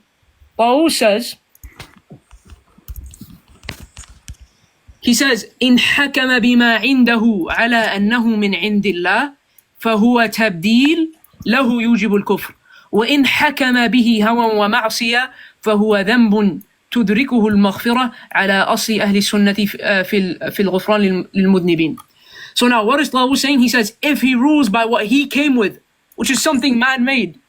Tawus says, he says, إن حكم بما عنده على أنه من عند الله فهو تبديل له يوجب الكفر وإن حكم به هوى ومعصية فهو ذنب تدركه المغفرة على أصل أهل السنة في الغفران للمذنبين. So now what is Tawus saying? He says, if he rules by what he came with, which is something man-made,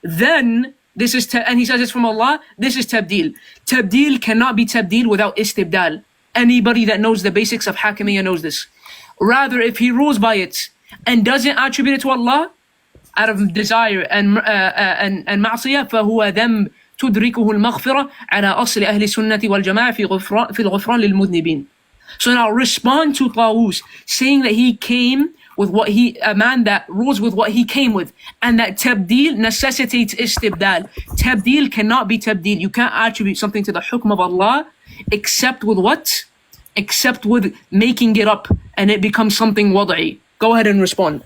then this is, and he says it's from Allah, this is tabdeel. Tabdeel cannot be tabdeel without istibdal. Anybody that knows the basics of HAKIMIYYAH knows this. Rather, if he rules by it and doesn't attribute it to Allah, out of desire and ma'asiyah, فهو ذنب تدركه المغفرة على أصل أهل السنة والجماعة في الغفران للمذنبين. So now respond to Tawus, saying that he came with what a man that rules with what he came with, and that tabdeel necessitates istibdal. Tabdeel cannot be tabdeel. You can't attribute something to the hukm of Allah except with what? Except with making it up, and it becomes something wada'i. Go ahead and respond.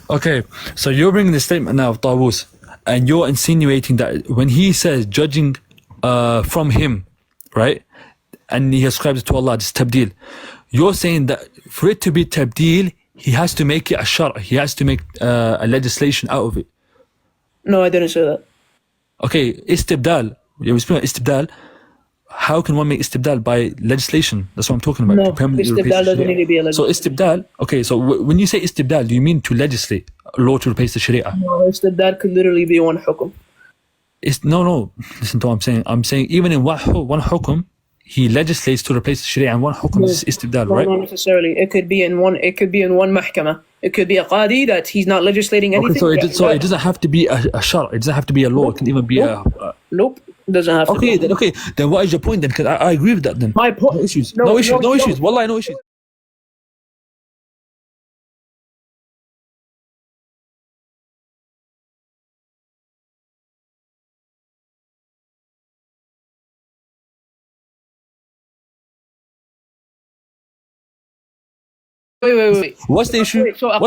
Okay, so you're bringing the statement now of Tawus, and you're insinuating that when he says judging from him, right, and he ascribes it to Allah, this tabdeel, you're saying that for it to be tabdeel, he has to make it a shar', he has to make a legislation out of it. No, I didn't say that. Okay, istibdal, you're speaking about istibdal. How can one make istibdal by legislation? That's what I'm talking about. No, istibdal doesn't need to be a legislation. So istibdal, okay, so when you say istibdal, do you mean to legislate a law to replace the sharia? No, istibdal could literally be one hukum. No, listen to what I'm saying. I'm saying even in one hukum, he legislates to replace the sharia, and one hukum is istibdal, right? Not necessarily. It could be in one mahkamah. It could be a qadi that he's not legislating anything. Okay, so it doesn't have to be a shar', it doesn't have to be a law, it can even be Nope. Doesn't have to be. Then what is your point then? Because I agree with that then. My point. No issues. No issues. Wallah, no issues. Wait. What's the issue? So a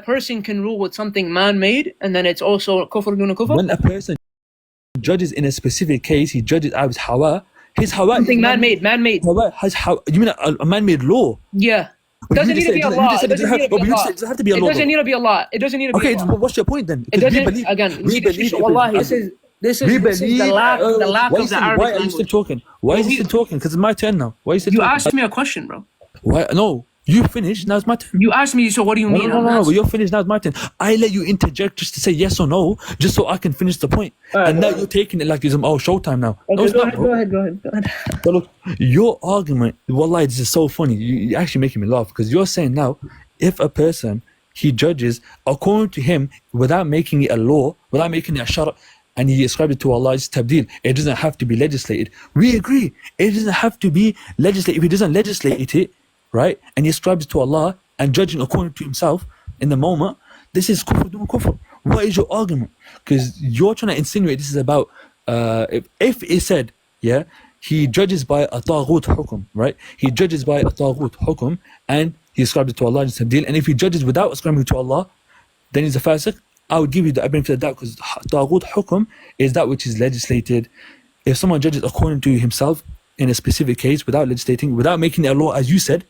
person can rule with something man-made, and then it's also kufr duna kufr? When a person judges in a specific case, he judges out of hawa. His hawa something man-made. Hawa has hawa. You mean a man-made law? Yeah. Doesn't need to be a law. It doesn't need to be a law. It doesn't need to be a law. Okay, what's your point then? It doesn't. We believe. Wallahi, this is the lack of the Arabic language. Why are you still talking? Why is he still talking? Because it's my turn now. Why are you still talking? You asked me a question, bro. Why? No. You finished, now it's my turn. You asked me, so what do you mean? No, but you're finished, now it's my turn. I let you interject just to say yes or no, just so I can finish the point. And now you're taking it like it's showtime now. Okay, no, it's not, go ahead. But look, your argument, wallahi, this is so funny. You're actually making me laugh, because you're saying now, if a person, he judges according to him, without making it a law, without making it a shar', and he ascribed it to Allah, it's tabdeel. It doesn't have to be legislated. We agree. It doesn't have to be legislated. If he doesn't legislate it, right, and he ascribes it to Allah and judging according to himself in the moment, this is kufr dun kufr. What is your argument? Because you're trying to insinuate this is about if it said, yeah, he judges by a taghut hukum, right? He judges by a taghut hukum and he ascribes it to Allah in tabdeel. And if he judges without ascribing it to Allah, then he's a fasiq. I would give you the benefit of the doubt, because taghut hukum is that which is legislated. If someone judges according to himself in a specific case without legislating, without making it a law as you said,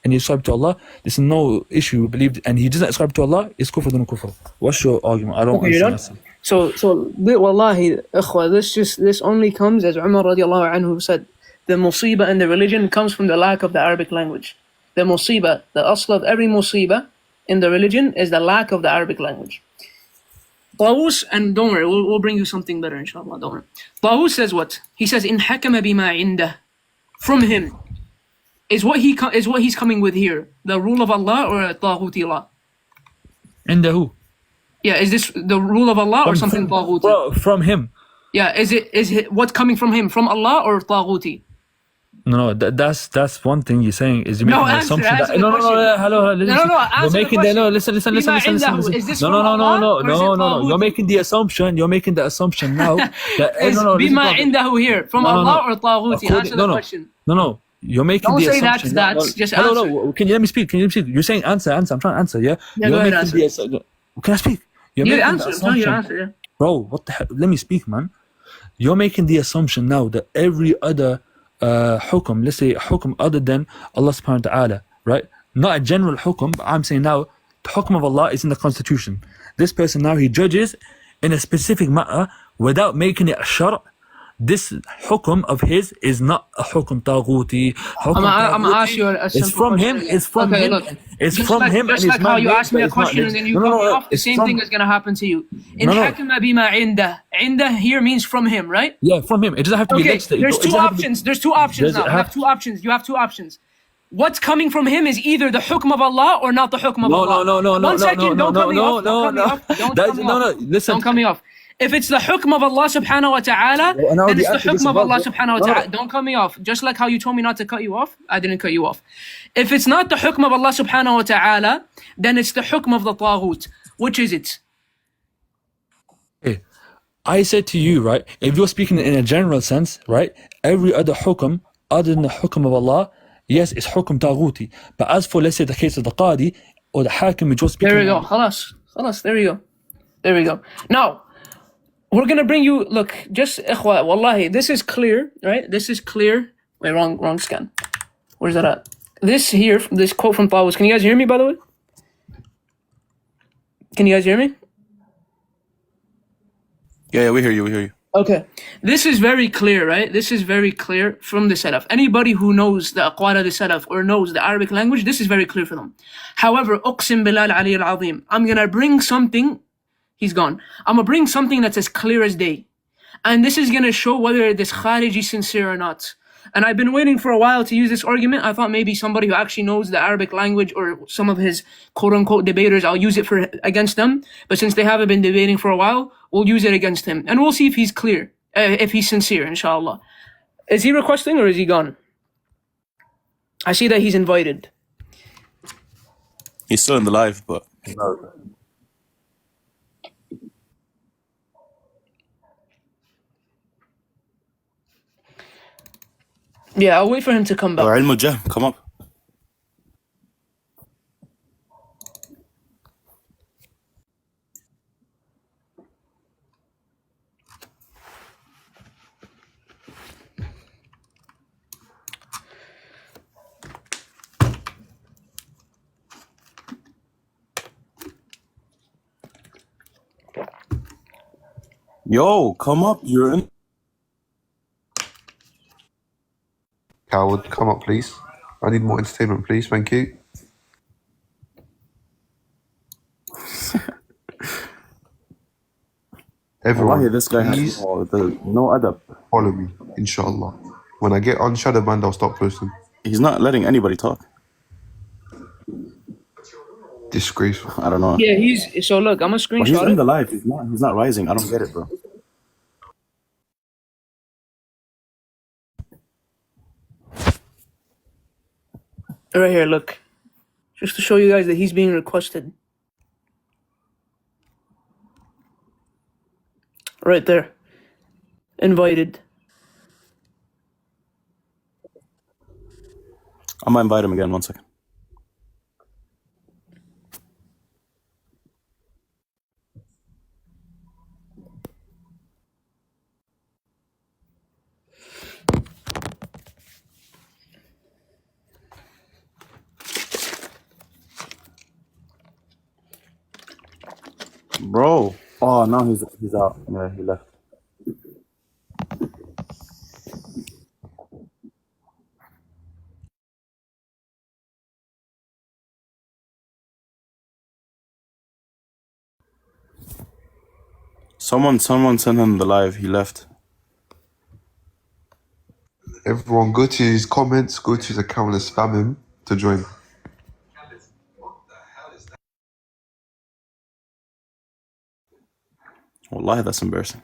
and he ascribes to Allah, there's no issue believed, and he doesn't ascribe to Allah, it's kufr dun kufr. What's your argument? I don't understand. So wallahi, ikhwa, this only comes, as Umar radiallahu anhu said, the musibah in the religion comes from the lack of the Arabic language. The musibah, the asl of every musibah in the religion is the lack of the Arabic language. Tawus, and don't worry, we'll bring you something better inshallah, don't worry. Tawus says what? He says, in hakama bima indah, from him. Is what he's coming with here the rule of Allah or a taghuti law? Inda who? Yeah, is this the rule of Allah or something taghuti? From him. Yeah, is it what's coming from him, from Allah or taghuti? No, that's one thing you're saying is you're making an assumption that hello, listen. You're making the listen. Is this no. You're making the assumption now that bima indahu here from Allah or taghuti? Answer the question. No. You're making Don't the say assumption. that's just answer. No. Can you let me speak? You're saying answer. I'm trying to answer. Yeah. Go ahead, answer. Can I speak? You answer. No, you answer. Yeah. Bro, what the hell? Let me speak, man. You're making the assumption now that every other hukum, let's say hukum other than Allah subhanahu wa ta'ala, right? Not a general hukum, but I'm saying now the hukum of Allah is in the constitution. This person now, he judges in a specific matter without making it a shar'. This hukum of his is not a hukum taghuti. I'm gonna ask you a simple question. It's from him. Look, it's from him. Just like how you asked me a question and then you cut me off, the same thing is gonna happen to you. In hakama bima indah, indah here means from him, right? Yeah, from him. It doesn't have to be legislated. There's two options. There's two options now. You have two options. What's coming from him is either the hukm of Allah or not the hukm of Allah. No. One second, don't cut me off. Listen. Don't cut me off. If it's the hukm of Allah subhanahu wa ta'ala, then it's the hukm of Allah subhanahu wa ta'ala. Don't cut me off. Just like how you told me not to cut you off, I didn't cut you off. If it's not the hukm of Allah subhanahu wa ta'ala, then it's the hukm of the taghut. Which is it? Hey, I said to you, right, if you're speaking in a general sense, right, every other hukm other than the hukm of Allah, yes, it's hukm taghuti. But as for, let's say, the case of the qadi or the hakim, which was speaking... There we go. Khalas, there we go. Now, we're going to bring you, look, just ikhwa, wallahi, this is clear, right? This is clear. Wait, wrong scan. Where's that at? This here, this quote from Tawus. Can you guys hear me, by the way? Can you guys hear me? Yeah, we hear you. Okay. This is very clear, right? This is very clear from the Salaf. Anybody who knows the aqwal of the Salaf or knows the Arabic language, this is very clear for them. However, uqsim bilal ali al-azim, I'm going to bring something. He's gone. I'm going to bring something that's as clear as day. And this is going to show whether this Kharij is sincere or not. And I've been waiting for a while to use this argument. I thought maybe somebody who actually knows the Arabic language or some of his quote-unquote debaters, I'll use it against them. But since they haven't been debating for a while, we'll use it against him. And we'll see if he's clear, if he's sincere, inshallah. Is he requesting or is he gone? I see that he's invited. He's still in the live, but... Yeah, I'll wait for him to come back. Ahlul Jahl, come up. Yo, come up. You're in. Coward, come up, please. I need more entertainment, please. Thank you. Everyone, Wallahi, this guy please has no adab. follow me, inshallah. When I get on shadow banned, I'll stop posting. He's not letting anybody talk. Disgraceful. I don't know. Yeah, so look, I'm going to But he's screenshot in it. the live. He's not rising. I don't get it, bro. Right here, look. Just to show you guys that he's being requested. Right there. Invited. I might invite him again. 1 second. Bro. Oh, now he's out. Yeah, he left. Someone sent him the live. He left. Everyone, go to his comments, go to his account and spam him to join. Wallahi, that's embarrassing.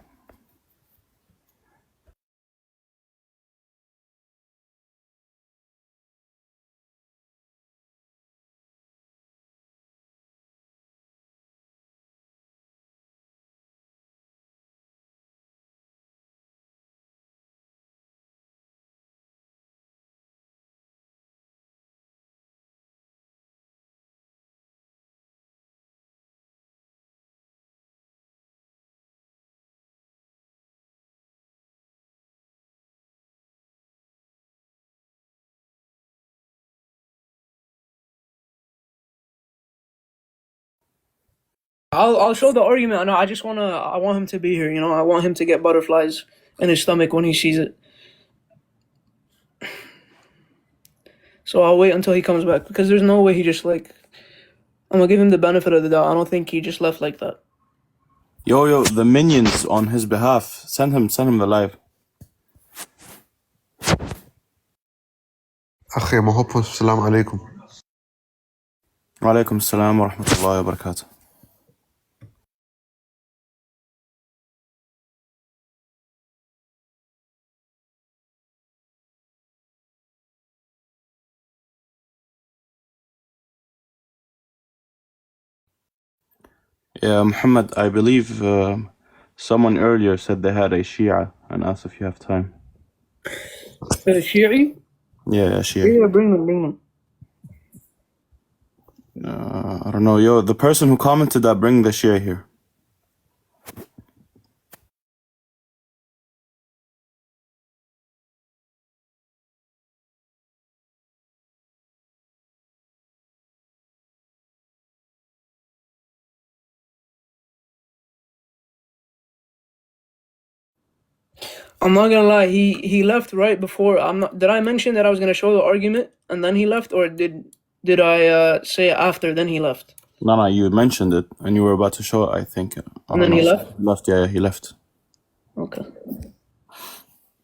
I'll show the argument. No, I want him to be here. You know, I want him to get butterflies in his stomach when he sees it. So I'll wait until he comes back because there's no way he just like. I'm gonna give him the benefit of the doubt. I don't think he just left like that. Yo, the minions on his behalf. Send him the live. أخي محب السلام عليكم. Wa alaikum assalam wa rahmatullahi wa barakatuh. Yeah, Muhammad, I believe someone earlier said they had a Shia and asked if you have time. Shi'i? Yeah, Shia. Yeah, bring them. I don't know. Yo, the person who commented that, bring the Shia here. I'm not gonna lie. He left right before. Did I mention that I was gonna show the argument and then he left, or did I say after then he left? No, you mentioned it and you were about to show it, I think. And then he left? Yeah, he left. Okay.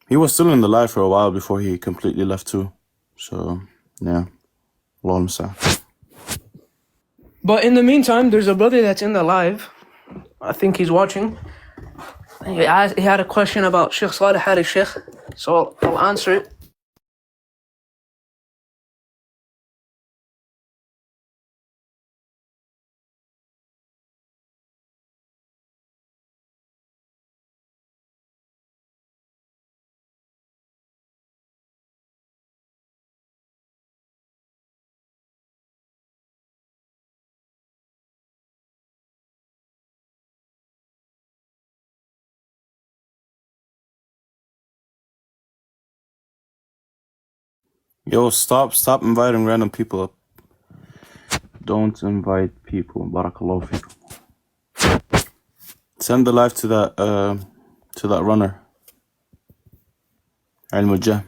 He was still in the live for a while before he completely left too. So, yeah. Allah Musta'an. But in the meantime, there's a brother that's in the live. I think he's watching. He had a question about Sheikh Salih al-Sheikh, so I'll answer it. Yo, stop inviting random people up. Don't invite people. Barakallahu feekum. Send the live to that runner. Al-Mujah.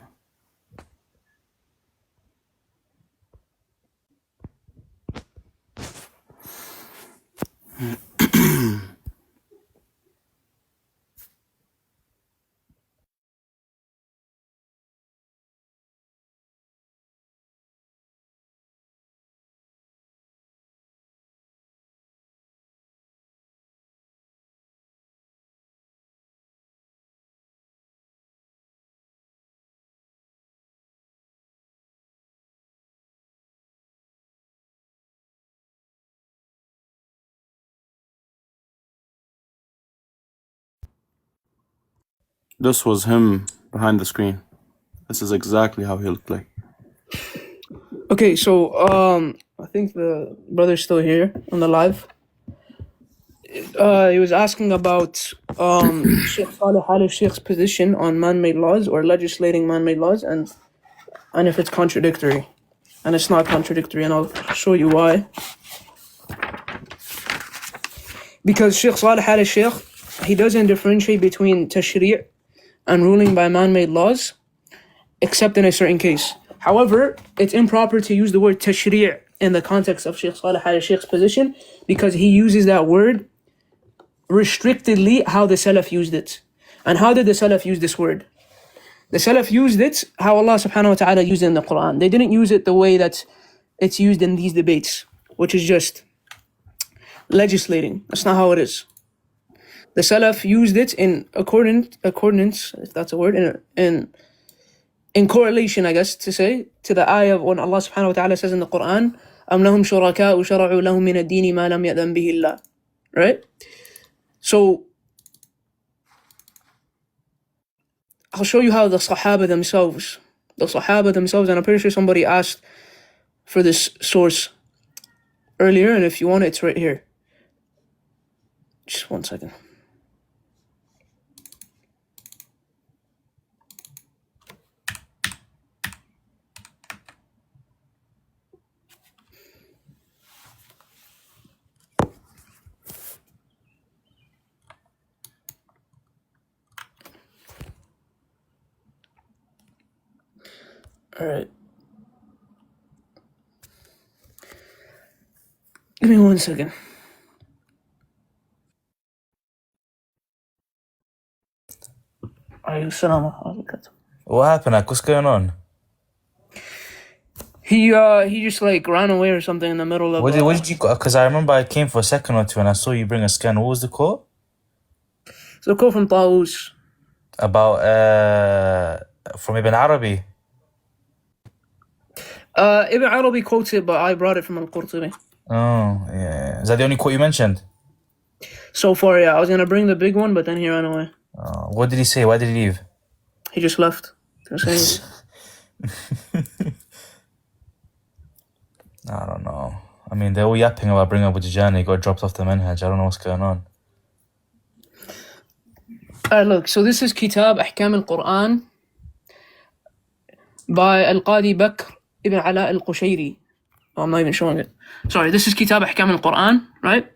This was him behind the screen. This is exactly how he looked like. Okay, so I think the brother's still here on the live. He was asking about Sheikh Saleh Al Sheikh's position on man-made laws or legislating man-made laws, and if it's contradictory. And it's not contradictory, and I'll show you why. Because Sheikh Saleh Al Sheikh, he doesn't differentiate between tashri' and ruling by man-made laws, except in a certain case. However, it's improper to use the word tashri' in the context of Sheikh Saleh Al Sheikh's position, because he uses that word restrictedly how the Salaf used it. And how did the Salaf use this word? The Salaf used it how Allah subhanahu wa ta'ala used it in the Quran. They didn't use it the way that it's used in these debates, which is just legislating. That's not how it is. The Salaf used it in accordance, if that's a word, in correlation, I guess, to say, to the ayah of when Allah subhanahu wa ta'ala says in the Quran, أَمْ لَهُمْ شُرَكَاءُ شَرَعُوا لَهُم مِّنَ الدِّينِ مَا لَمْ يَأْذَنْ بِهِ اللَّهُ. Right? So, I'll show you how the Sahaba themselves, and I'm pretty sure somebody asked for this source earlier, and if you want it, it's right here. Just one second. All right. Give me 1 second. What happened? Like, what's going on? He just like ran away or something in the middle of. What did you? Because I remember I came for a second or two and I saw you bring a scan. What was the call? So call from Tawus. About from Ibn Arabi. Ibn Arabi quotes it, but I brought it from Al-Qurtubi. Oh, yeah. Is that the only quote you mentioned? So far, yeah. I was gonna bring the big one, but then he ran away. What did he say? Why did he leave? He just left. I don't know. I mean, they're all yapping about bringing Abu Jajani. He got dropped off the manhaj. I don't know what's going on. Alright, look. So this is Kitab Ahkam al-Quran by Al-Qadi Bakr ibn Ala al-Qushayri. Oh, I'm not even showing it. Sorry, this is Kitab Ahkam al-Quran, right?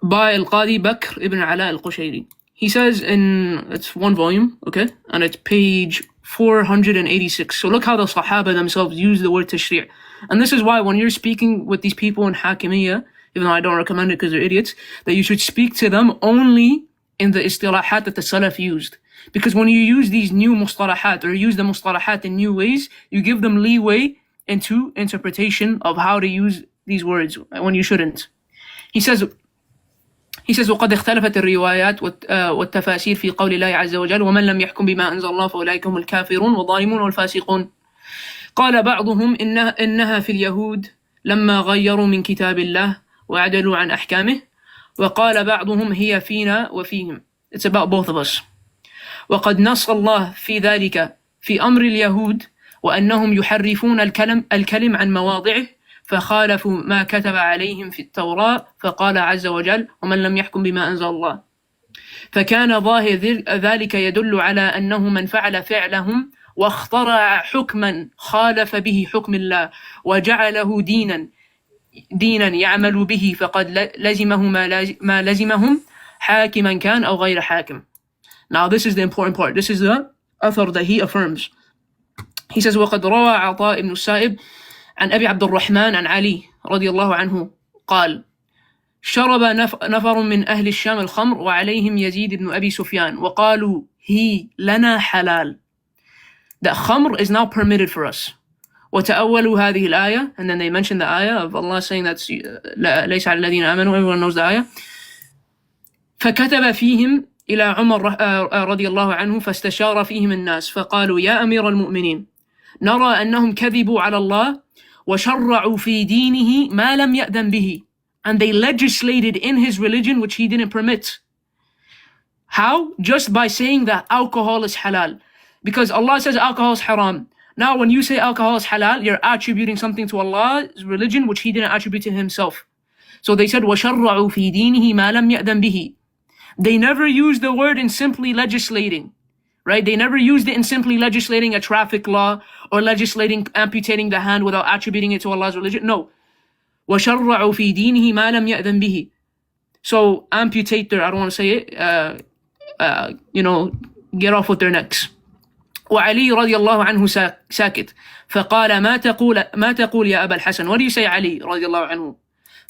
By Al-Qadi Bakr ibn Ala al-Qushayri. He says it's one volume, okay? And it's page 486. So look how the Sahaba themselves use the word tashri'. And this is why when you're speaking with these people in HAKIMIYYAH, even though I don't recommend it because they're idiots, that you should speak to them only in the istilahat that the Salaf used. Because when you use these new mustalahat or use the mustalahat in new ways, you give them leeway into interpretation of how to use these words when you shouldn't. He says وقد اختلفت الروايات والتفاسير في قول الله عز وجل ومن لم يحكم بما أنزل الله فأولئك هم الكافرون والظالمون والفاسقون. قال بعضهم إنها في اليهود لما غيروا من كتاب الله وعدلوا عن أحكامه. وقال بعضهم هي فينا وفيهم. It's about both of us. وقد نص الله في ذلك في أمر اليهود وأنهم يحرفون الكلم عن مواضعه فخالفوا ما كتب عليهم في التوراة فقال عز وجل ومن لم يحكم بما أنزل الله. فكان ظاهر ذلك يدل على أنه من فعل فعلهم واخترع حكما خالف به حكم الله وجعله دينا يعمل به فقد لزمه ما لزمهم حاكما كان أو غير حاكم. Now this is the important part. This is the author that he affirms. He says وقد روى عطاء بن السائب عن أبي عبد الرحمن عن علي رضي الله عنه قال شرب نفر من أهل الشام الخمر وعليهم يزيد بن أبي سفيان وقالوا هي لنا حلال. That khamr is now permitted for us. وتأولوا هذه الآية, and then they mention the ayah of Allah saying that's ليس على الذين آمنوا, everyone knows the ayah. فكتب فيهم إلى عمر رضي الله عنه فاستشار فيهم الناس فقالوا يا أمير المؤمنين نرى أنهم كذبوا على الله وشرعوا في دينه ما لم يأذن به, and they legislated in his religion which he didn't permit. How? Just by saying that alcohol is halal. Because Allah says alcohol is haram. Now, when you say alcohol is halal, you're attributing something to Allah's religion which He didn't attribute to Himself. So they said, وَشَرَّعُوا فِي دِينِهِ مَا لَمْ يَأْذَنْ بِهِ. They never used the word in simply legislating, right? They never used it in simply legislating a traffic law or legislating amputating the hand without attributing it to Allah's religion. No. وَشَرَّعُوا فِي دِينِهِ مَا لَمْ يَأْذَنْ بِهِ. So amputate their, I don't want to say it, get off with their necks. وعلي رضي الله عنه ساكت فقال ما تقول يا أبا الحسن. What do you say, علي رضي الله عنه?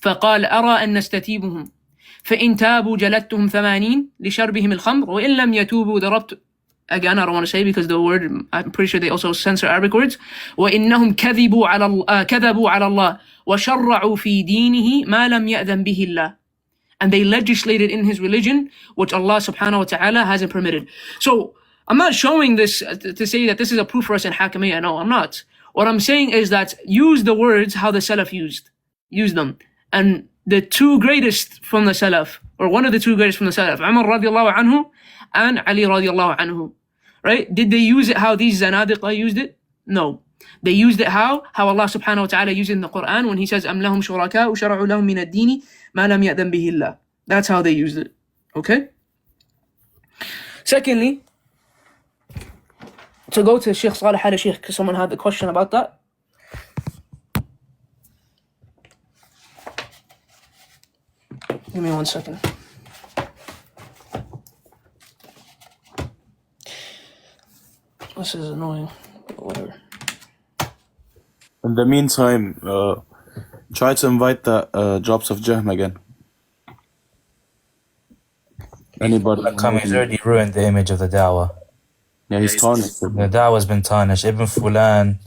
فقال أرى أن نستتيبهم فإن تابوا جلدتهم 80 لشربهم الخمر وإن لم يتوبوا ضربت. Again, I don't want to say because the word, I'm pretty sure they also censor Arabic words. وإنهم كذبوا على الله وشرعوا في دينه ما لم يأذن به الله. And they legislated in His religion which Allah subhanahu wa ta'ala hasn't permitted. So I'm not showing this to say that this is a proof for us in HAKIMIYYAH. No, I'm not. What I'm saying is that use the words how the Salaf use them. And the two greatest from the Salaf, or one of the two greatest from the Salaf, Umar radiallahu anhu and Ali radiallahu anhu. Right? Did they use it how these Zanadiqa used it? No. They used it how Allah subhanahu wa ta'ala used it in the Quran when He says, أَمْ لَهُمْ شُرَكَاءُ شَرَعُوا لَهُم مِّنَ الدِّينِ مَا لَمْ يَأْذَنْ بِهِ اللَّهُ. That's how they used it. Okay? Secondly, to go to Sheikh Salih al-Sheikh, because someone had the question about that. Give me 1 second. This is annoying, but whatever. In the meantime, try to invite the drops of Jahl again. Anybody? He's already ruined the image of the da'wah. Yeah, he's tarnished. The da'wah's been tarnished. Ibn Fulan,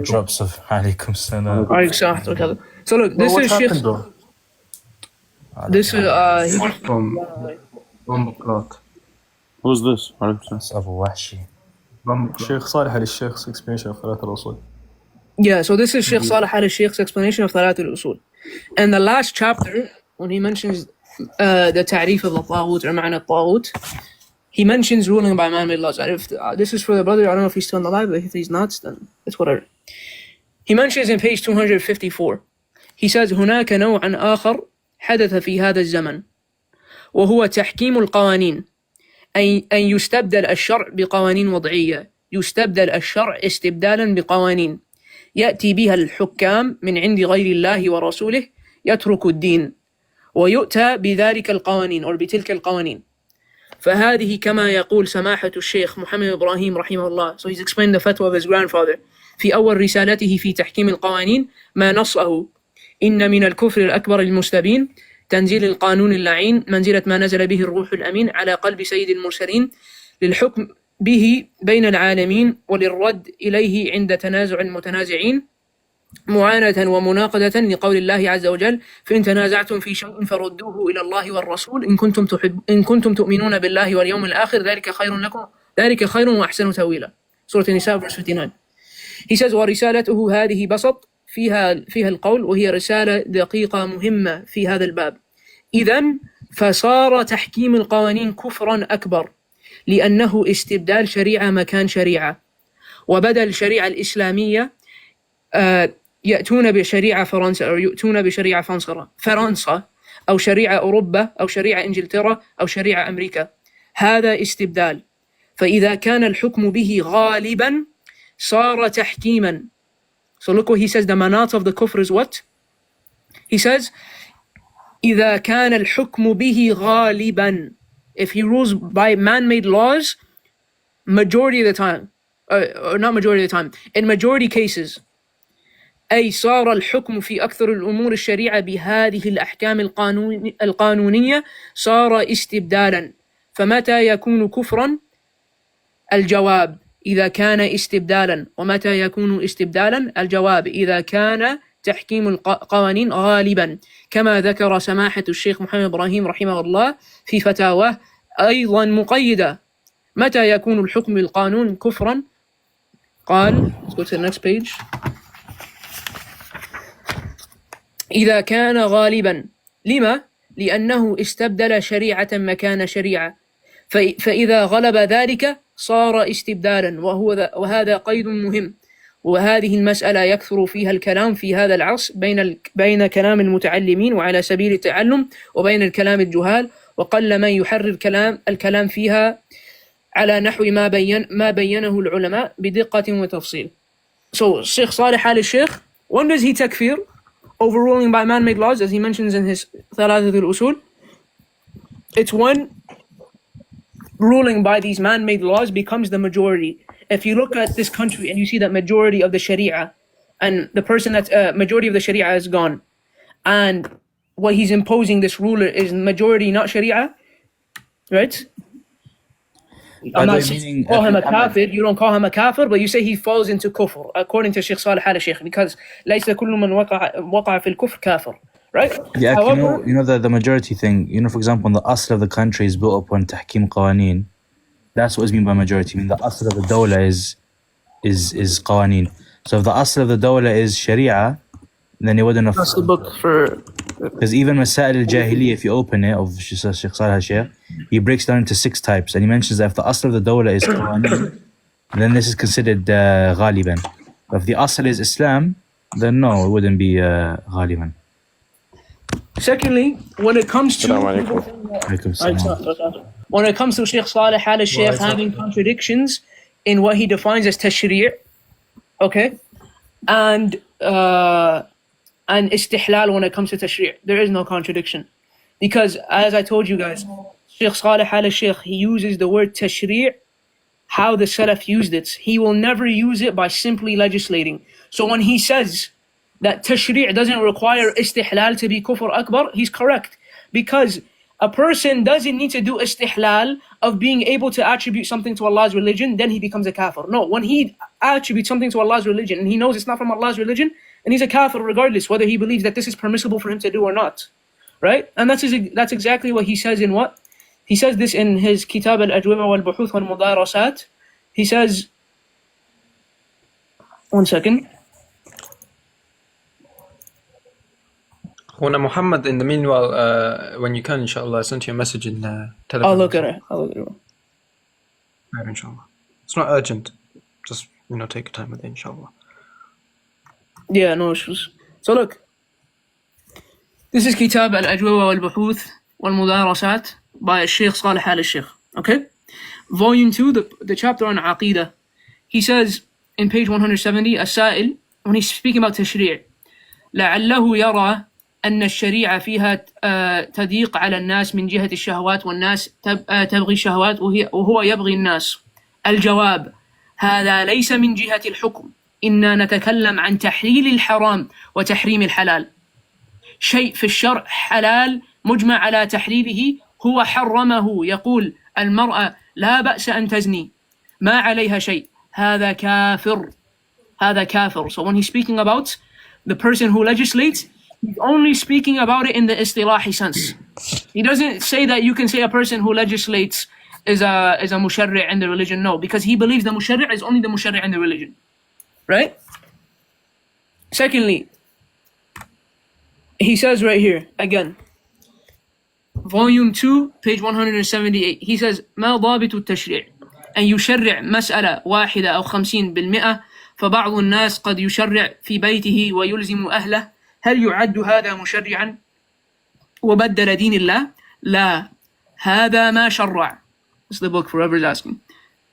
drops of Alaikum Salam. So look, this is Sheikh. This is from Bomboclat. Who's this? That's Abu Wahshi. Sheikh Salih al-Sheikh's explanation of Thalat al-Usul. Yeah, so this is Sheikh Salih al-Sheikh's explanation of Thalat al-Usul. And the last chapter, when he mentions the ta'rif of the Taghut or ma'na Taghut, he mentions ruling by man-made laws. And if this is for the brother, I don't know if he's still alive, but if he's not, then it's whatever. He mentions in page 254, he says, هناك نوع آخر حدث في هذا الزمن وهو تحكيم القوانين أن يستبدل الشرع بقوانين وضعية. يستبدل الشرع استبدالا بقوانين يأتي بها الحكام من عند غير الله ورسوله يترك الدين ويؤتى بذلك القوانين أو بتلك القوانين. فهذه كما يقول سماحة الشيخ محمد إبراهيم رحمه الله. So he's explained the fatwa of his grandfather في أول رسالته في تحكيم القوانين ما نصه إن من الكفر الأكبر المستبين تنزيل القانون اللعين منزلة ما نزل به الروح الأمين على قلب سيد المرسلين للحكم به بين العالمين وللرد إليه عند تنازع المتنازعين معاندة ومناقضة لقول الله عز وجل فإن تنازعتم في شيء فردوه إلى الله والرسول إن كنتم تؤمنون بالله واليوم الآخر ذلك خير لكم ذلك خير وأحسن تأويلا. سورة النساء verse 59. He says ورسالته هذه بسط فيها القول وهي رسالة دقيقة مهمة في هذا الباب. إذن فصار تحكيم القوانين كفرا أكبر لأنه استبدال شريعة مكان شريعة وبدل الشريعة الإسلامية يأتون بشريعة فرنسا أو يأتون بشريعة فرنسا أو شريعة أوروبا أو شريعة إنجلترا أو شريعة أمريكا. هذا استبدال. فإذا كان الحكم به غالبا صار تحكيما. So look what he says, the manat of the kufr is what? He says إذا كان الحكم به غالبا, if he rules by man-made laws majority of the time, or not majority of the time, in majority cases, أي صار الحكم في أكثر الأمور الشريعة بهذه الأحكام القانونية صار استبدالا. فمتى يكون كفرا؟ الجواب إذا كان استبدالا. ومتى يكون استبدالا؟ الجواب إذا كان تحكيم القوانين غالبا كما ذكر سماحة الشيخ محمد إبراهيم رحمه الله في فتاواه أيضا مقيدة. متى يكون الحكم بالقانون كفرا؟ قال, let's go to the next page. إذا كان غالبا. لما؟ لأنه استبدل شريعة مكان شريعة. فإذا غلب ذلك صار استبدالا. وهذا قيد مهم وهذه المسألة يكثر فيها الكلام في هذا العصر بين كلام المتعلمين وعلى سبيل التعلم وبين الكلام الجهال، وقل من يحرر الكلام فيها على نحو ما بينه العلماء بدقة وتفصيل. So Sheikh Salih al-Sheikh, when does he takfir? Overruling by man-made laws, as he mentions in his Thalathat al-Usul. It's when ruling by these man-made laws becomes the majority. If you look at this country and you see that majority of the Sharia and the person that's majority of the Sharia is gone, and what he's imposing, this ruler, is majority not Sharia, right? I'm not saying call him a kafir, you don't call him a kafir, but you say he falls into kufr, according to Sheikh Salih al-Sheikh, because ليس كل من وقع في الكفر كافر, right? Yeah, however, you know the majority thing, for example, when the asl of the country is built upon tahkim qawaneen, that's what is meant by majority. I mean, the asl of the dawla is qawaneen. So if the asl of the dawla is sharia, then it wouldn't have... That's the book for... Because even Masail al-Jahiliyyah, if you open it, of Sheikh Salih al-Sheikh, he breaks down into 6 types. And he mentions that if the asl of the dawla is qawaneen, then this is considered ghaliban. But if the asl is Islam, then no, it wouldn't be ghaliban. Secondly, when it comes to Sheikh Salih al-Sheikh having contradictions in what he defines as tashri', okay, and istihlal when it comes to tashri', there is no contradiction, because as I told you guys, Sheikh Salih al-Sheikh, he uses the word tashri' how the Salaf used it. He will never use it by simply legislating. So when he says that tashri' doesn't require istihlal to be kufr akbar, he's correct, because a person doesn't need to do istihlal of being able to attribute something to Allah's religion, then he becomes a kafir. No, when he attributes something to Allah's religion and he knows it's not from Allah's religion, and he's a kafir regardless whether he believes that this is permissible for him to do or not, right? And that's exactly what he says in what? He says this in his Kitab al-Ajwiba wal-Buhuth wal-Mudarasat. He says, one second. Huna Muhammad, in the meanwhile, when you can, inshallah, I sent you a message in Telegram. I'll look at it. Yeah, inshallah. It's not urgent. Just, take your time with it, inshallah. Yeah, no issues. So look, this is Kitab al-Ajwiba wal-Buhuth wal-Mudarasat by Sheikh Salih al-Sheikh, okay? Volume 2, the chapter on Aqidah. He says in page 170, As-Sa'il, when he's speaking about tashri', لعله يرى أن الشريعة فيها تضيق على الناس من جهة الشهوات والناس تبغي الشهوات وهو يبغي الناس. الجواب: هذا ليس من جهة الحكم، إننا نتكلم عن تحليل الحرام وتحريم الحلال. شيء في الشرع حلال مجمع على تحليله هو حرمه، يقول المرأة لا بأس أن تزني ما عليها شيء، هذا كافر. So when he's speaking about the person who legislates, he's only speaking about it in the istilahi sense. He doesn't say that you can say a person who legislates is a musharri' in the religion. No, because he believes the musharri' is only the musharri' in the religion. Right? Secondly, he says right here, again, volume 2, page 178, he says, ما ضابط التشريع أن يشرع مسألة واحدة أو 50%، فبعض الناس قد يشرع في بيته ويلزم أهله، هل يعد هذا مشرعا وبدل دين الله؟ لا، هذا ما شرع. It's the book forever is asking.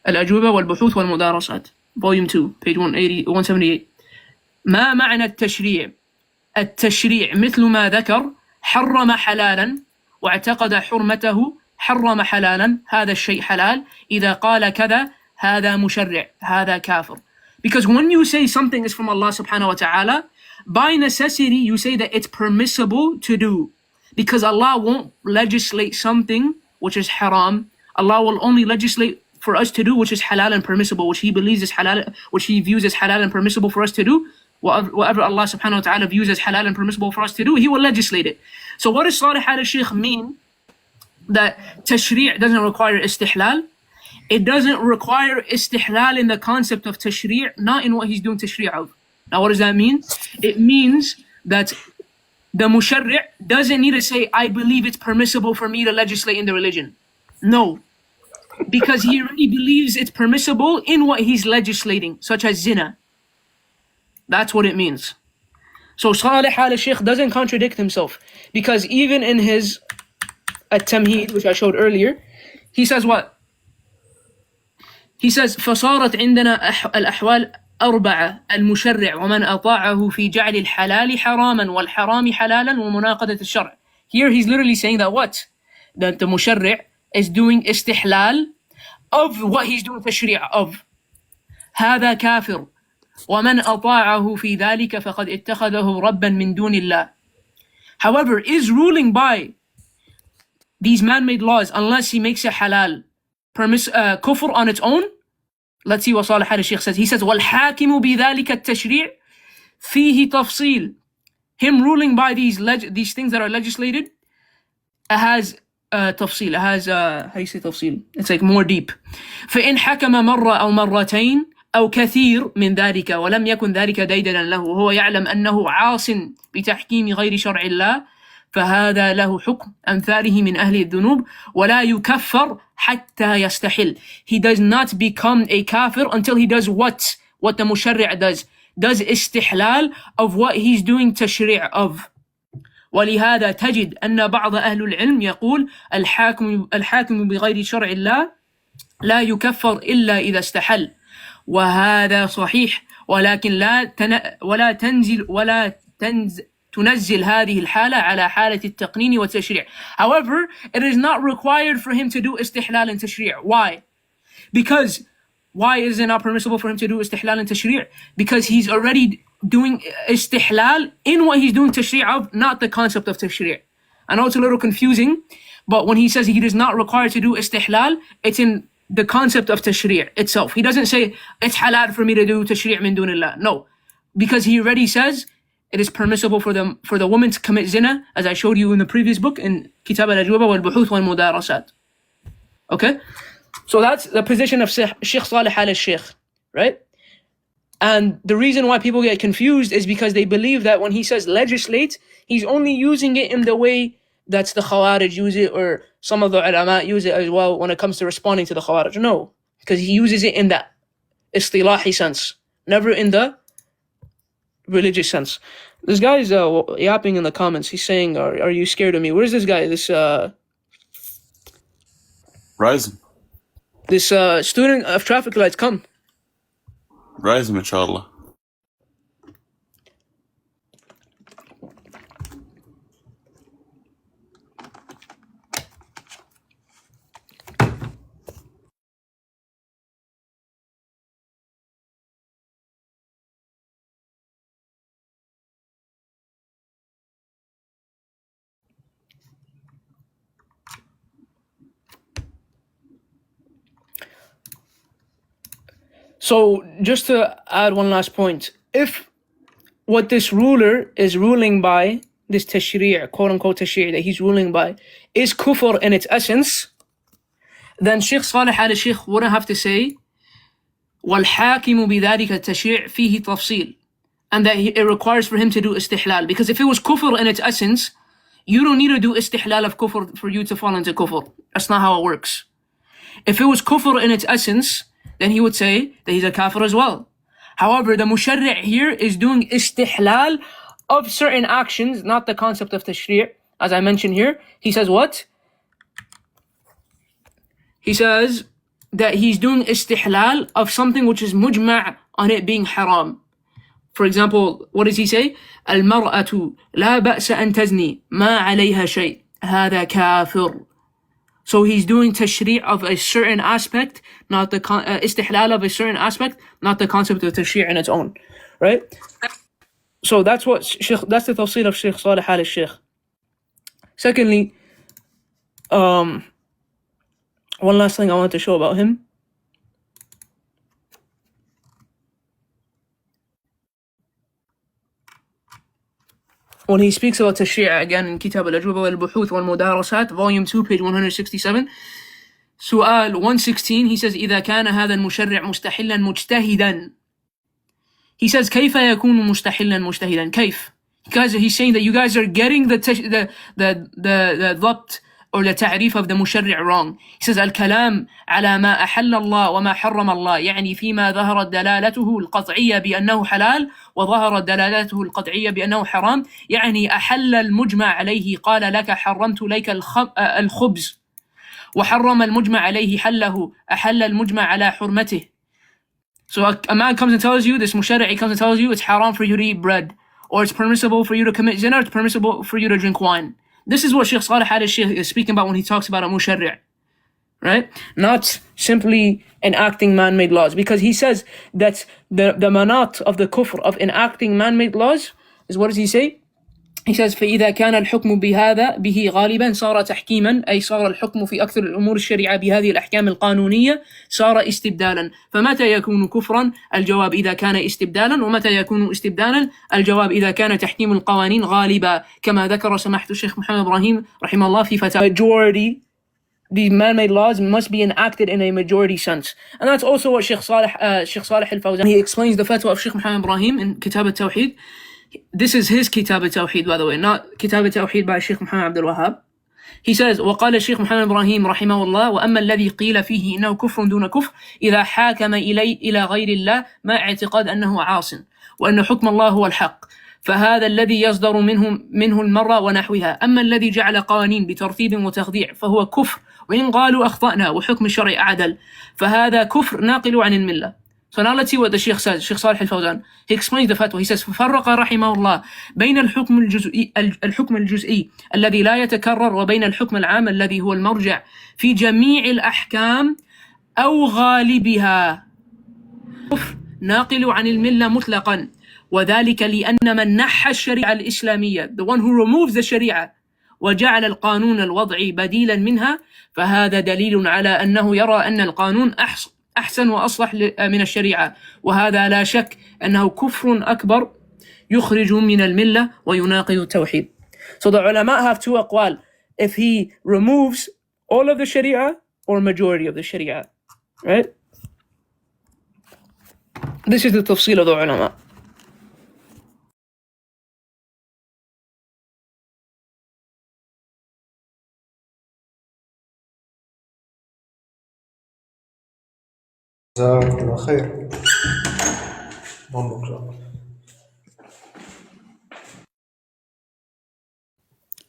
الأجوبة والبحوث والمدارسات, volume 2, page 178. ما معنى التشريع؟ التشريع مثل ما ذكر حرم حلالا واعتقد حرمته، حرم حلالا هذا الشيء حلال، إذا قال كذا هذا مشرع، هذا كافر. Because when you say something is from Allah subhanahu wa ta'ala, by necessity you say that it's permissible to do, because Allah won't legislate something which is haram. Allah will only legislate for us to do which is halal and permissible, which He believes is halal, which He views as halal and permissible for us to do. Whatever Allah subhanahu wa ta'ala views as halal and permissible for us to do, He will legislate it. So what does Salih al-Sheikh mean that tashri' doesn't require istihlal? It doesn't require istihlal in the concept of tashri', not in what he's doing tashri' of. Now what does that mean? It means that the musharri' doesn't need to say, I believe it's permissible for me to legislate in the religion. No. Because he already believes it's permissible in what he's legislating, such as zina. That's what it means. So Salih al-Sheikh doesn't contradict himself, because even in his At-Tamheed, which I showed earlier, he says what? He says فصارت عندنا الأحوال أربعة المشرع ومن أطاعه في جعل الحلال حراما والحرام حلالا ومناقضة الشرع. Here he's literally saying that what? That the مشرع is doing استحلال of what he's doing تشريع of. هذا كافر ومن أطاعه في ذلك فقد اتخذه ربا من دون الله. However, is ruling by these man-made laws, unless he makes it halal, kufr on its own? Let's see what Salih al-Sheikh says. He says, وَالْحَاكِمُ بِذَلِكَ التَّشْرِيعِ فِيهِ تَفْصِيل. Him ruling by these things that are legislated, it has تفصيل. It has, how do you say تفصيل? It's like more deep. فإن حكم مرة أو مرتين أو كثير من ذلك ولم يكن ذلك ديدنا له وهو يعلم أنه عاص بتحكيم غير شرع الله فهذا له حكم أمثاله من أهل الذنوب ولا يكفر حتى يستحل. He does not become a kafir until he does what the مشرع does استحلال of what he's doing تشريع of. ولهذا تجد أن بعض أهل العلم يقول الحاكم بغير شرع الله لا يكفر إلا إذا استحل، وهذا صحيح، ولكن تنزل هذه الحالة على حالة التقنين والتشريع. However, it is not required for him to do استحلال and تشريع. Why? Because why is it not permissible for him to do استحلال and تشريع? Because he's already doing استحلال in what he's doing تشريع of, not the concept of تشريع. I know it's a little confusing, but when he says he is not required to do استحلال, it's in the concept of tashri' itself. He doesn't say it's halal for me to do tashri' min dunillah. No, because he already says it is permissible for the woman to commit zina, as I showed you in the previous book in Kitab al-Ajwaba wal-Buhuth wal-Mudarasat. Okay, so that's the position of Sheikh Salih al-Sheikh, right? And the reason why people get confused is because they believe that when he says legislate, he's only using it in the way that's the Khawarij use it, or some of the ulama use it as well when it comes to responding to the Khawarij. No, because he uses it in that istilahi sense, never in the religious sense. This guy is yapping in the comments. He's saying, are you scared of me? Where's this guy? This Rising. This student of traffic lights, come. Rising, inshallah. So just to add one last point, if what this ruler is ruling by, this tashri', quote unquote tashri' that he's ruling by, is kufr in its essence, then Sheikh Salih al-Sheikh wouldn't have to say وَالْحَاكِمُ بِذَلِكَ التَّشْرِيعِ فِيهِ تَفْصِيل, and that it requires for him to do istihlal. Because if it was kufr in its essence, you don't need to do istihlal of kufr for you to fall into kufr. That's not how it works. If it was kufr in its essence, then he would say that he's a kafir as well. However, the musharri' here is doing istihlal of certain actions, not the concept of tashri'. As I mentioned here, he says what? He says that he's doing istihlal of something which is mujma' on it being haram. For example, what does he say? الْمَرْأَةُ لَا بَأْسَ أَن تَزْنِي مَا عَلَيْهَا شَيْءٍ هَذَا كَافِرٌ. So he's doing tashri' of a certain aspect, not the istihlal of a certain aspect, not the concept of tashri' in its own, right? So that's the tafsir of Sheikh Salih al-Sheikh. Secondly, one last thing I want to show about him. When he speaks about tashri' again in Kitab al-Ajwaba wal-Buhuth wal-Mudarasat, volume 2, page 167, سؤال 116, he says إذا كان هذا المشرع مستحلا مجتهدا. He says كيف يكون مستحلا مجتهدا؟ كيف? Because he's saying that you guys are getting the ضبط or the ta'rif of the mushari' wrong. He says الكلام على ما أحل الله وما حرم الله يعني فيما ظهرت دلالته القطعية بأنه حلال وظهرت دلالته القطعية بأنه حرام يعني أحل المجمع عليه قال لك حرمت لك الخبز وحرم المجمع عليه حله أحل المجمع على حرمته. So a man comes and tells you, this mushari' comes and tells you it's haram for you to eat bread, or it's permissible for you to commit zina, or it's permissible for you to drink wine. This is what Shaykh Salih al-Shaykh is speaking about when he talks about a mushari', right? Not simply enacting man-made laws, because he says that the manat of the kufr of enacting man-made laws is, what does he say? He says فإذا كان الحكم به غالبا صار تحكيما أي صار الحكم في أكثر الأمور الشريعة بهذه الأحكام القانونية صار استبدالا. فمتى يكون كفرا؟ الجواب إذا كان استبدالا. ومتى يكون استبدالا؟ الجواب إذا كان تحكيم القوانين غالبا كما ذكر سماحة الشيخ محمد إبراهيم رحمه الله في فتاوى. Majority, these man-made laws must be enacted in a majority sense, and that's also what Shaykh Salih al-Fawzan, he explains the fatwa of Shaykh Muhammad Ibrahim in Kitab al-Tawheed. This is his Kitab al-Tawheed, by the way, not Kitab al-Tawheed by Shaykh Muhammad Abdul Wahhab. He says وقال الشيخ محمد إبراهيم رحمه الله وأما الذي قيل فيه إنه كفر دون كفر إذا حاكم إلى غير الله مع اعتقاد أنه عاص وأن حكم الله هو الحق فهذا الذي يصدر منه المرة ونحوها. أما الذي جعل قوانين بترتيب وتخضيع فهو كفر وإن قالوا أخطأنا وحكم الشرع عدل فهذا كفر ناقل عن الملة. So now let's see what the Shaykh says, Shaykh Salih al-Fawzan. He explains the fatwa. He says ففرق رحمه الله بين الحكم الجزئي الذي لا يتكرر وبين الحكم العام الذي هو المرجع في جميع الأحكام أو غالبها كفر ناقل عن الملة مطلقا وذلك لأن من نحى الشريعة الإسلامية, the one who removes the Sharia وجعل القانون الوضعي بديلا منها فهذا دليل على أنه يرى أن القانون أحسن وأصلح من الشريعة وهذا لا شك أنه كفر أكبر يخرج من الملة ويناقض التوحيد. So the ulama have two aqwal, if he removes all of the Sharia or majority of the Sharia, right? This is the tafsil of the ulama. جزاك الله خير.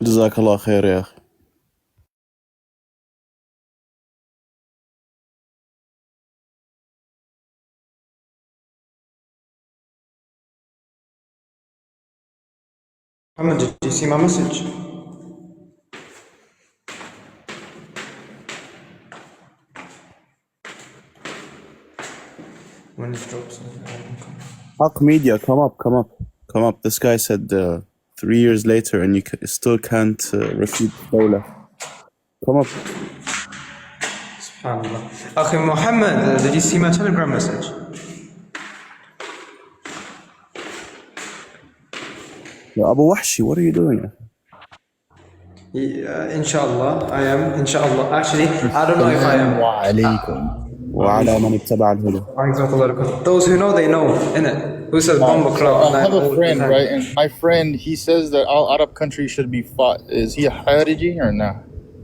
جزاك الله خير يا أخي. Muhammad, did you see my message? When it drops, HAKIMIYYAH, come up. This guy said 3 years later and you still can't refute Dawla. Come up. Subhanallah. Akhi Muhammad, did you see my Telegram message? Ya Abu Wahshi, what are you doing? Inshallah, I am. Inshallah. Actually, I don't know if I am. وعلى من اتبع الهدى. Those who know, they know, innit? Who says bomb o'clock? I have a friend, right? And my friend, he says that all Arab countries should be fought. Is he a Khariji or not?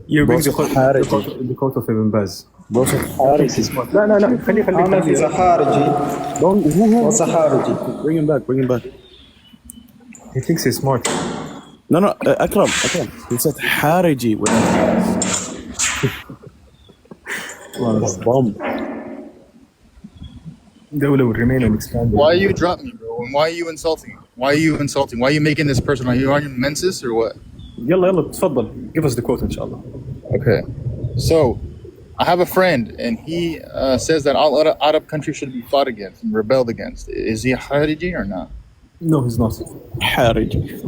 You're bringing the quote of Ibn Baz. No, he's a Khariji. What's a Khariji? Bring him back. He thinks he's smart. No, Akram. He said Khariji. Bomb. Dawla will remain and expand. Why you drop me, bro? And why are you insulting? Why are you making this personal? Are you on your menses or what? يلا تفضل. Give us the quote, inshallah. Okay. So, I have a friend, and he says that all Arab countries should be fought against and rebelled against. Is he a Khariji or not? No, he's not. Khariji.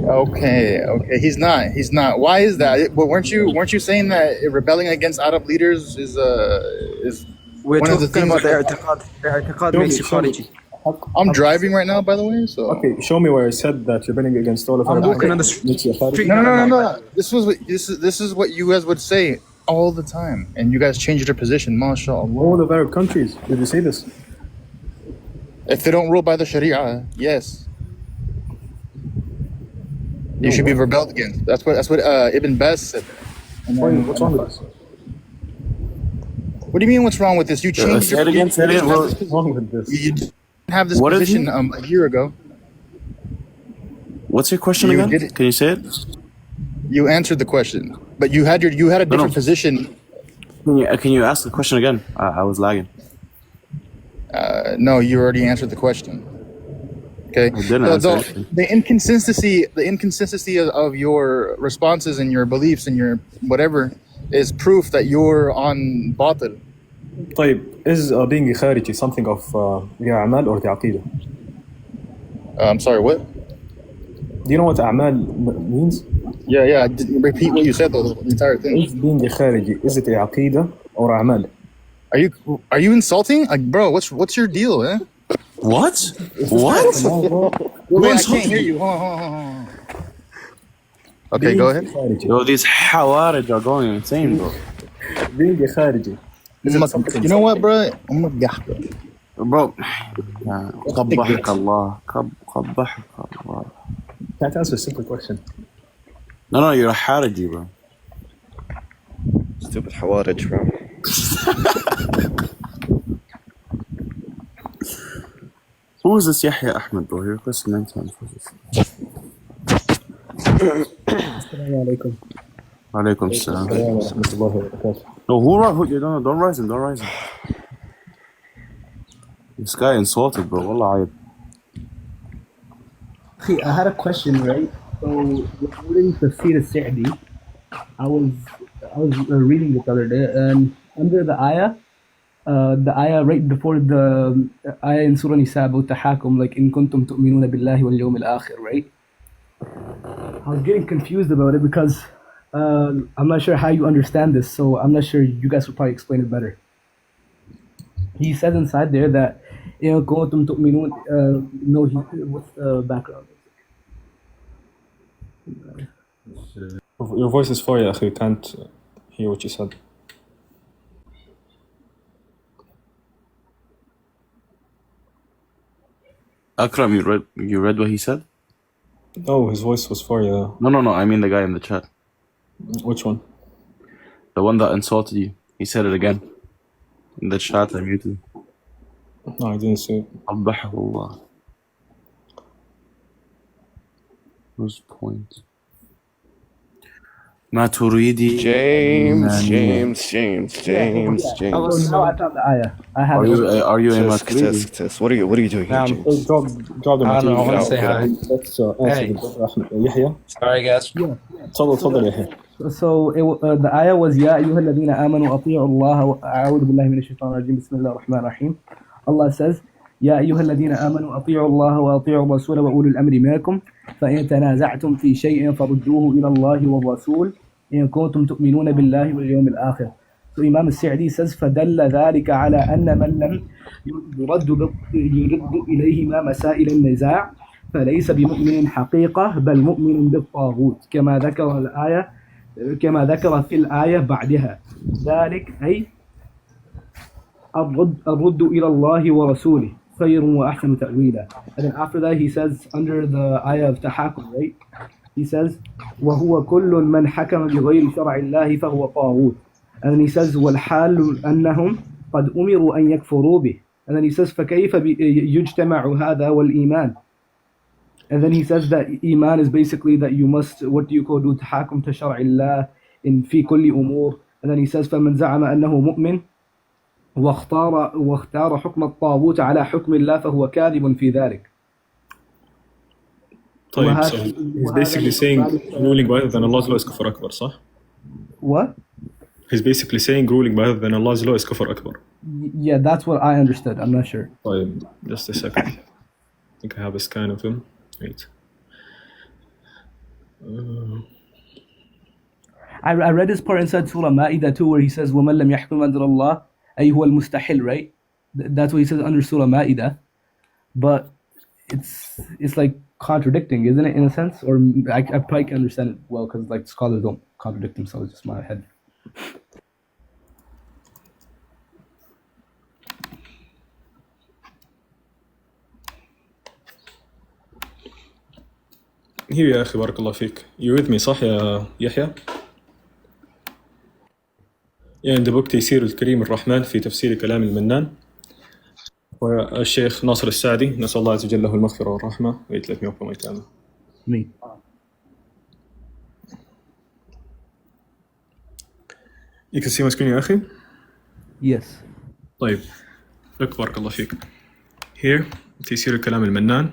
Okay. He's not. Why is that? But weren't you saying that rebelling against Arab leaders is We're one of the talking things? about their i'tiqad makes you Khariji. I'm driving right now, by the way. So Okay, show me where I said that you're running against all of I'm Arab walking on the makes you a Khariji. street. no. This is what you guys would say all the time, and you guys changed your position. MashaAllah. All of Arab countries. Did you say this? If they don't rule by the Sharia, yes, you should be rebelled against. That's what Ibn Baz said. What's wrong with this? What do you mean? What's wrong with this? You changed. Say it again. Say it again. What's wrong with this? You didn't have this What is position it? a year ago. What's your question You again? did it. Can you say it? You answered the question, but you had a different position. Can you ask the question again? I was lagging. No, you already answered the question. Okay. I didn't answer anything. The inconsistency of your responses and your beliefs and your whatever is proof that you're on batil. طيب, is being a Khariji something of the أعمال or the عقيدة? I'm sorry, what? Do you know what أعمال means? Yeah. Repeat what you said though, the entire thing. Is being a Khariji, is it a عقيدة or أعمال? Are you insulting? Like, bro, what's your deal, man? What? What? Wait, I can't hear you. Hold on. Okay, go ahead. Yo, these Khawarij are going insane, bro. Being a Khariji. You know what, bro? I'm gonna Bro, قبحك الله. قبحك الله. Can't answer a simple question. No, you're a Khariji, bro. Stupid Khawarij, bro. Who is this Yahya Ahmed, bro? He requested 9 times. Assalamu alaikum. Alaikum salam. Warahmatullahi wabarakatuh. No, don't rise him, don't rise him. This guy insulted, bro. Wallah, ayib. I had a question, right? So, reading Tafsir al-Sa'di, I was reading it the other day, and under the ayah right before the ayah in Surah Nisa about tahakum, like in kuntum tu'minuna billahi wal yawm al-akhir, right? I was getting confused about it because I'm not sure how you understand this, so I'm not sure, you guys will probably explain it better. He says inside there that kuntum tu'minun, what's the background? Your voice is far, ya akhi. We can't hear what you said. Akram, you read what he said? Oh, his voice was far, yeah. No, I mean the guy in the chat. Which one? The one that insulted you. He said it again. In the chat, I muted. No, I didn't see it. قبحه الله. Whose point? ما تريدي James. So now I found the ayah. I have Are you a Maturidi? Test. What are you doing here, James? Drop the I don't know. I want to material. say hi. Let's answer Hey. the brother Ahmed. Yahya. Sorry, guys. تفضل يحيى. So the ayah was يا أيها الذين آمنوا أطيعوا الله أعوذ بالله من الشيطان الرجيم بسم الله الرحمن الرحيم. Allah says يا أيها الذين آمنوا أطيعوا الله وأطيعوا الرسول وأولي الأمر منكم فإن تنازعتم في شيء فردوه إلى الله والرسول إن كنتم تؤمنون بالله واليوم الآخر. So Imam al-Sa'di says فدل ذلك على أن من لم يرد إليهما مسائل النزاع فليس بمؤمن حقيقة بل مؤمن بالطاغوت كما ذكر في الآية بعدها ذلك أي الرد إلى الله ورسوله خير وأحسن تأويلا. And then after that he says under the ayah of tahakum, right? He says وهو كل من حكم بغير شرع الله فهو طاغوت. And then he says والحال أنهم قد أمروا أن يكفروا به. And then he says فكيف يجتمع هذا والإيمان. And then he says that iman is basically that you must, what do you call, do tahakum to shar'illah in fi kulli umur. And then he says فمن زعم أنه مؤمن واختار حكم الطاغوت على حكم الله فهو كاذب في ذلك. طيب, so he's basically saying ruling better than Allah's law is kufr akbar, صح? What? He's basically saying ruling better than Allah's law is kufr akbar. Yeah, that's what I understood. I'm not sure. طيب, just a second. I think I have a scan of him. Wait. I read this part inside Surah Ma'idah too, where he says وَمَنْ لَمْ يَحْكُمْ أَنْزَلَ اللَّهِ أي هو المستحل, right? That's what he says under Surah Ma'idah. But it's like contradicting, isn't it, in a sense? Or I probably can understand it well because like scholars don't contradict themselves, just my head. Here يا أخي بارك الله فيك. You with me صح يا يحيى? in the book تيسير الكريم الرحمن في تفسير كلام المنان والشيخ ناصر السعدي نسأل الله عز وجل له المغفرة والرحمة ويتلف يومكم ويتامل. You can see my screen يا أخي? Yes. طيب بارك الله فيك. Here تيسير الكلام المنان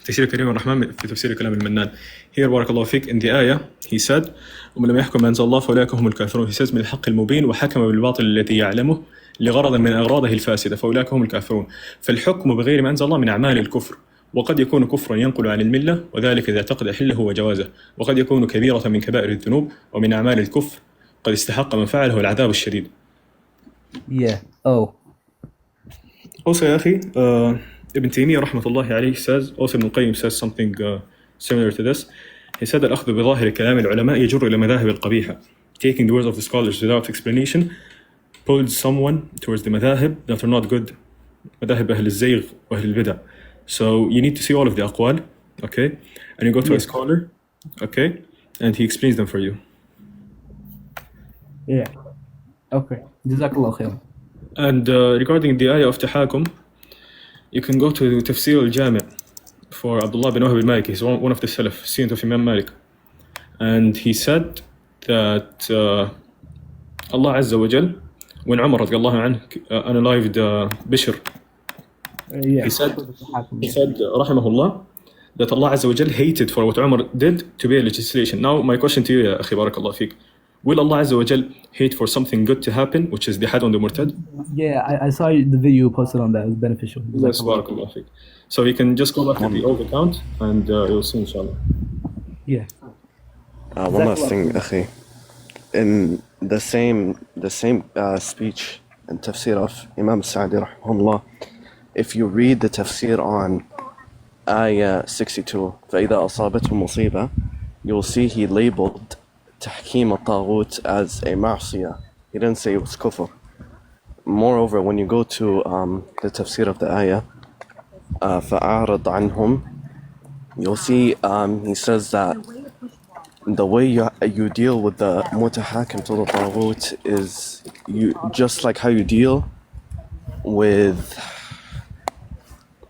تفسير الكريم الرحمن في تفسير كلام المنان. Here بارك الله فيك in the آية he said ومن لم يحكم ما أنزل الله فأولئك هم الكافرون. He says من الحق المبين وحكم بالباطل الذي يعلمه لغرض من أغراضه الفاسدة فأولئك هم الكافرون. فالحكم بغير ما أنزل الله من أعمال الكفر وقد يكون كفرا ينقل عن الملة وذلك إذا اعتقد حله وجوازه وقد يكون كبيرة من كبائر الذنوب ومن أعمال الكفر قد استحق من فعله العذاب الشديد. Yeah. Oh. Also يا أخي Ibn Taymiyyah رحمة الله عليه says, also Ibn Qayyim says something similar to this. He said الأخذ بظاهر كلام العلماء يجر إلى مذاهب القبيحة. Taking the words of the scholars without explanation pulls someone towards the madhahib that are not good. مذاهب أهل الزيغ وأهل البدع. So you need to see all of the أقوال, okay? And you go to a scholar, okay? And he explains them for you. Yeah. Okay. Jazakallah khair. And regarding the ayah of tahakum, you can go to Tafsir al-Jami' for Abdullah bin Wahb al-Maliki. He's one of the Salaf, student of Imam Malik. And he said that Allah Azza wa Jal, when Umar radiallahu anhu analyzed Bishr, he said, rahimahullah, that Allah Azza wa Jal hated for what Umar did to be a legislation. Now my question to you, ya akhi, barakallah fiqh. Will Allah Azza wa Jal hate for something good to happen, which is the had on the murtad? Yeah, I saw the video you posted on that. It was beneficial. Yes, barakallah fiqh. So you can just go back to the old account and you'll see inshallah. Yeah. One last thing, akhi. In the same speech and tafsir of Imam Sa'di rahimahullah, if you read the tafsir on ayah 62, فَإِذَا أَصَابَتْهُ مُصِيبَةٌ, you'll see he labeled Tahkim al-Taghut as a ma'siyah. He didn't say it was kufr. Moreover, when you go to the tafsir of the ayah, فَأَعْرَضْ عَنْهُمْ, you'll see he says that the way you deal with the mutahakim to the Taghut is just like how you deal with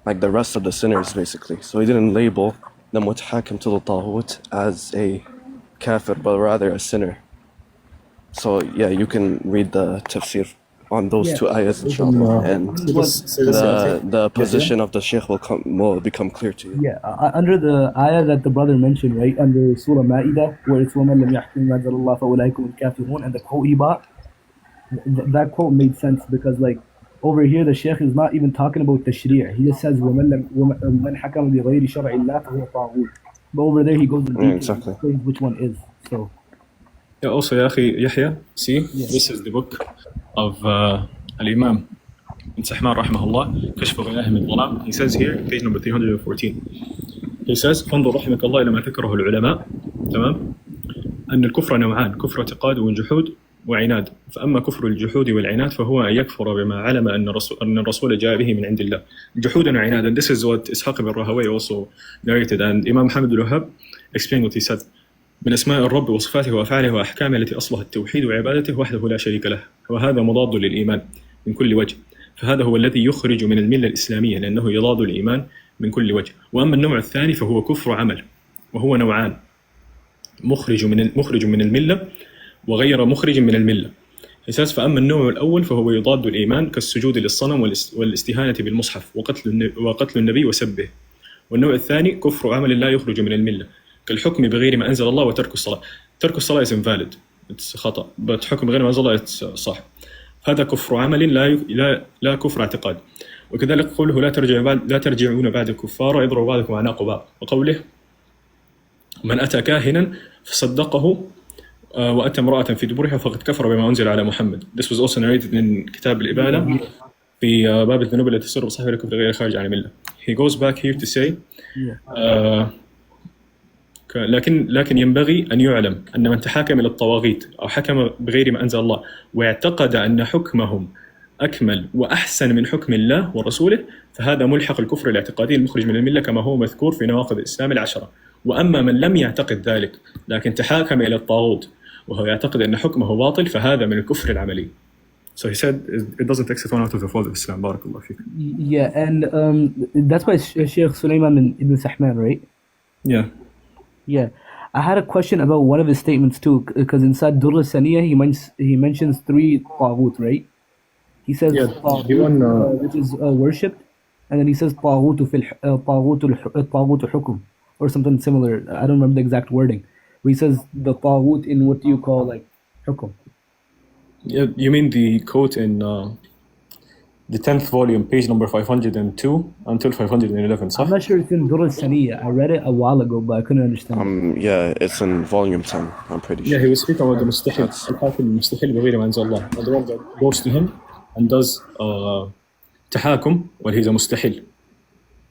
like the rest of the sinners, basically. So he didn't label the mutahakim to the Taghut as a kafir, but rather a sinner. So yeah, you can read the tafsir on those two ayahs, inshallah, and the position of the Shaykh will become clear to you. Yeah, under the ayah that the brother mentioned, right, under Surah Ma'idah, where it's وَمَنْ لَمْ يَحْكِمْ مَا أَنزَلَ اللَّهُ فَأُولَٰئِكَ هُمُ الْكَافِرُونَ, and the quote he bought, that quote made sense because like over here the Shaykh is not even talking about tashri'. He just says وَمَنْ حَكَمَ بِغَيْرِ شَرْعِ اللَّهِ فَهُوَ طَاغُوتٌ. But over there he goes into exactly which one is. So yeah, also ya akhi Yahya, see, this is the book of Al-Imam Ibn Sahman rahimahullah, كشف غناه من الظلام. He says here, page number 314, he says فانظر رحمك الله إلى ما ذكره العلماء، تمام، أن الكفر نوعان، كفر اعتقاد وجحود وعناد. فأما كفر الجحود والعناد فهو أن يكفر بما علم أن الرسول جاء به من عند الله. جحود وعناد, and this is what Ishaq ibn Rahawayh also narrated, and Imam Muhammad al-Wahhab explained what he said. من أسماء الرب وصفاته وأفعاله وأحكامه التي أصلها التوحيد وعبادته وحده لا شريك له، وهذا مضاد للإيمان من كل وجه، فهذا هو الذي يخرج من الملة الإسلامية لأنه يضاد الإيمان من كل وجه. وأما النوع الثاني فهو كفر عمل، وهو نوعان، مخرج من الملة وغير مخرج من الملة. He says فأما النوع الأول فهو يضاد الإيمان كالسجود للصنم والاستهانة بالمصحف وقتل النبي وسبه. والنوع الثاني كفر عمل لا يخرج من الملة كالحكم بغير ما أنزل الله وترك الصلاة. ترك الصلاة is invalid, it's خطأ, but حكم بغير ما أنزل الله it's صح. هذا كفر عمل لا كفر اعتقاد. وكذلك قوله لا ترجعون بعد كفار يضرب بعضكم أعناق بعض، وقوله من أتى كاهنا فصدقه وأتى امرأة في دبرها فقد كفر بما أنزل على محمد. This was also narrated in كتاب الإبانة في باب الذنوب التي تصير بصاحبها الكفر غير خارج عن الملة. He goes back here to say لكن ينبغي أن يعلم أن من تحاكم إلى الطواغيت أو حكم بغير ما أنزل الله واعتقد أن حكمهم أكمل وأحسن من حكم الله ورسوله فهذا ملحق الكفر الاعتقادي المخرج من الملة كما هو مذكور في نواقض الإسلام 10. وأما من لم يعتقد ذلك لكن تحاكم إلى الطاغوت وهو يعتقد أن حكمه باطل فهذا من الكفر العملي. So he said it doesn't take one out of the fold of Islam. Barakallah fiqh. Yeah, and that's by Sheikh Sulaiman ibn Sahman, right? Yeah. Yeah. I had a question about one of his statements too, because inside Durr al-Saniyah he mentions 3 taghut, right? He says taghut, which is worshipped, and then he says taghut hukum, or something similar. I don't remember the exact wording. But he says the taghut in what do you call like hukum. Yeah, you mean the quote in the 10th volume, page number 502 until 511, صح? I'm not sure it's in Durr al-Saniyah. I read it a while ago, but I couldn't understand it. Yeah, it's in volume 10, I'm pretty sure. Yeah, he was speaking about the mustahil, al-hakim mustahil بغير ما أنزل الله, and the one that goes to him and does tahakum when he's a mustahil,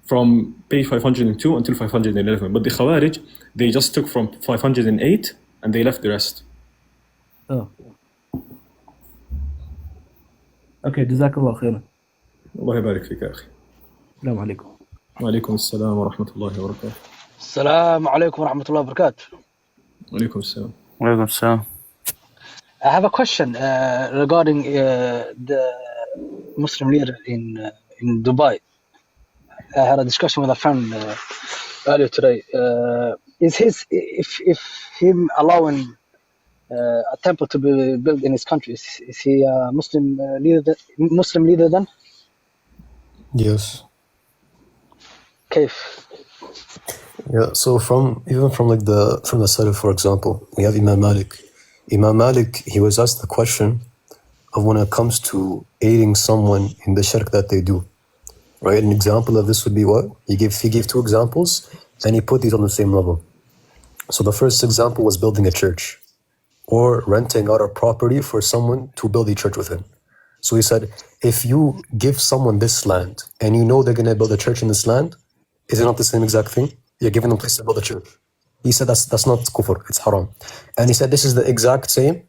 from page 502 until 511. But the Khawarij, they just took from 508 and they left the rest. Oh. Okay, jazakallah khairan. الله يبارك فيك يا أخي. السلام عليكم. وعليكم السلام ورحمة الله وبركاته. السلام عليكم ورحمة الله وبركاته. وعليكم السلام. وعليكم السلام. I have a question regarding the Muslim leader in Dubai. I had a discussion with a friend earlier today. If him allowing a temple to be built in his country, is he a Muslim leader then? Yes. كيف? Yeah, so even from the Salaf, for example, we have Imam Malik. Imam Malik, he was asked the question of when it comes to aiding someone in the shirk that they do. Right? An example of this would be what? He gave 2 examples and he put these on the same level. So the first example was building a church or renting out a property for someone to build a church within. So he said, if you give someone this land and you know they're going to build a church in this land, is it not the same exact thing? You're giving them a place to build a church. He said that's not kufr, it's haram. And he said this is the exact same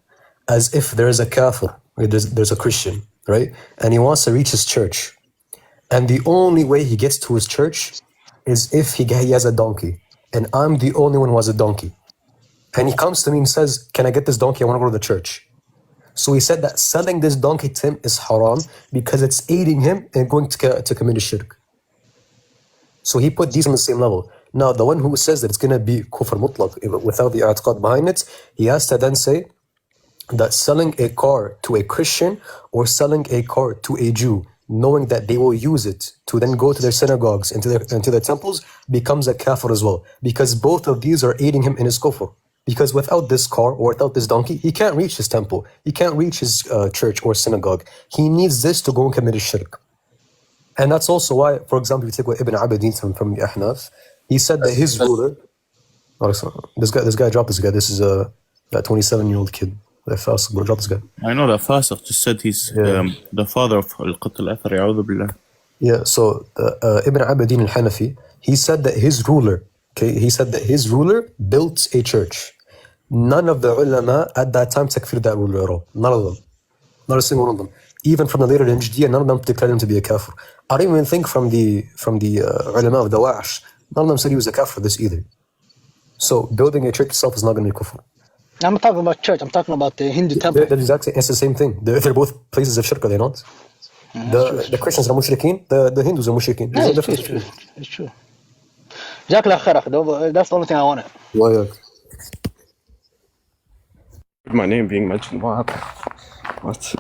as if there is a kafir, there's a Christian, right? And he wants to reach his church. And the only way he gets to his church is if he has a donkey. And I'm the only one who has a donkey. And he comes to me and says, can I get this donkey? I want to go to the church. So he said that selling this donkey to him is haram because it's aiding him in going to commit a shirk. So he put these on the same level. Now, the one who says that it's going to be kufr mutlaq without the i'tiqad behind it, he has to then say that selling a car to a Christian or selling a car to a Jew, knowing that they will use it to then go to their synagogues and to their temples, becomes a kafir as well. Because both of these are aiding him in his kufr. Because without this car or without this donkey, he can't reach his temple. He can't reach his church or synagogue. He needs this to go and commit his shirk. And that's also why, for example, if you take what Ibn Abidin from the Ahnaf, he said that his ruler, this guy dropped this guy. This is that 27-year-old kid. That Fasq, drop this guy. I know that Fasq just said he's the father of Al-Qat al-Athar, A'udhu Billah. Yeah, so Ibn Abidin al-Hanafi, he said that his ruler built a church. None of the ulama at that time takfir that ruler at all. None of them. Not a single one of them. Even from the later Najdiyya, none of them declared him to be a kafir. I don't even think from the ulama of the Wash, none of them said he was a kafir for this either. So building a church itself is not going to be kufr. I'm not talking about church, I'm talking about the Hindu temple. That's exactly, it's the same thing. They're both places of shirk, are they not? The Christians are mushrikeen, the Hindus are mushrikeen. Yeah, it's true. Jazakallah khair, that's the only thing I wanted. Why? My name being mentioned, what happened? What?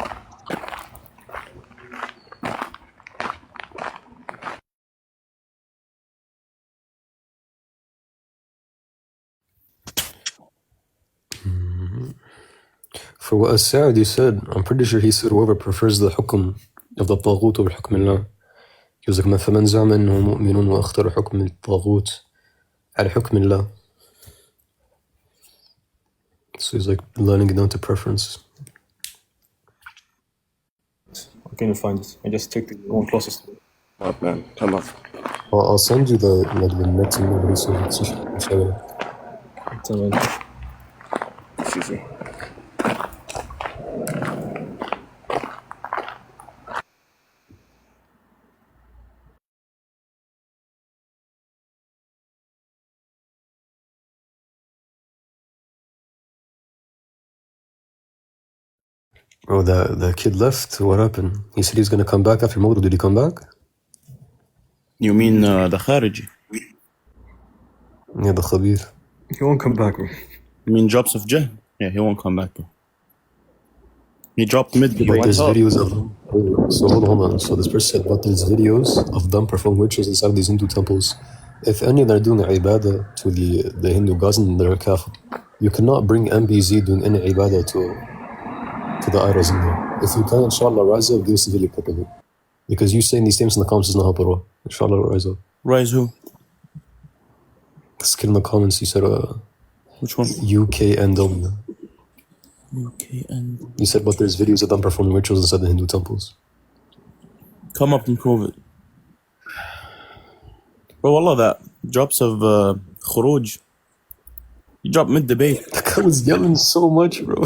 For what As-Sa'di said, I'm pretty sure he said whoever prefers the hukm of the taghut over hukm Allah. He was like, فَمَنْ زَعْمَ أَنَّهُ مُؤْمِنٌ وَأَخْتَرَ حُكْمِ الطَّاغُوتِ عَلَى حُكْمِ اللَّهِ. So he's like learning it down to preference. I can't find it. I just took the one closest. Oh man, come on. I'll send you the next one. Excuse me. Bro, the kid left. What happened? He said he's gonna come back after Maghrib. Did he come back? You mean the Khariji? Yeah, the Khabir. He won't come back, bro. You mean drops of Jahl? Yeah, he won't come back, bro. He dropped mid-debate. But there's videos of... So hold on. So this person said, but there's videos of them performing rituals inside these Hindu temples. If any of them are doing ibadah to the Hindu gods, then they're kafir. You cannot bring MBZ doing any ibadah to the idols in there. If you can, inshallah, rise up, give us a video clip of it. Because you saying these things in the comments is not help at all. Inshallah, rise up. Rise who? This kid in the comments, he said, which one? UKNW. UKNW. He said, but there's videos of them performing rituals inside the Hindu temples. Come up and prove it. Bro, Allah, that drops of Khawarij. You dropped mid-debate. The guy was yelling so much, bro.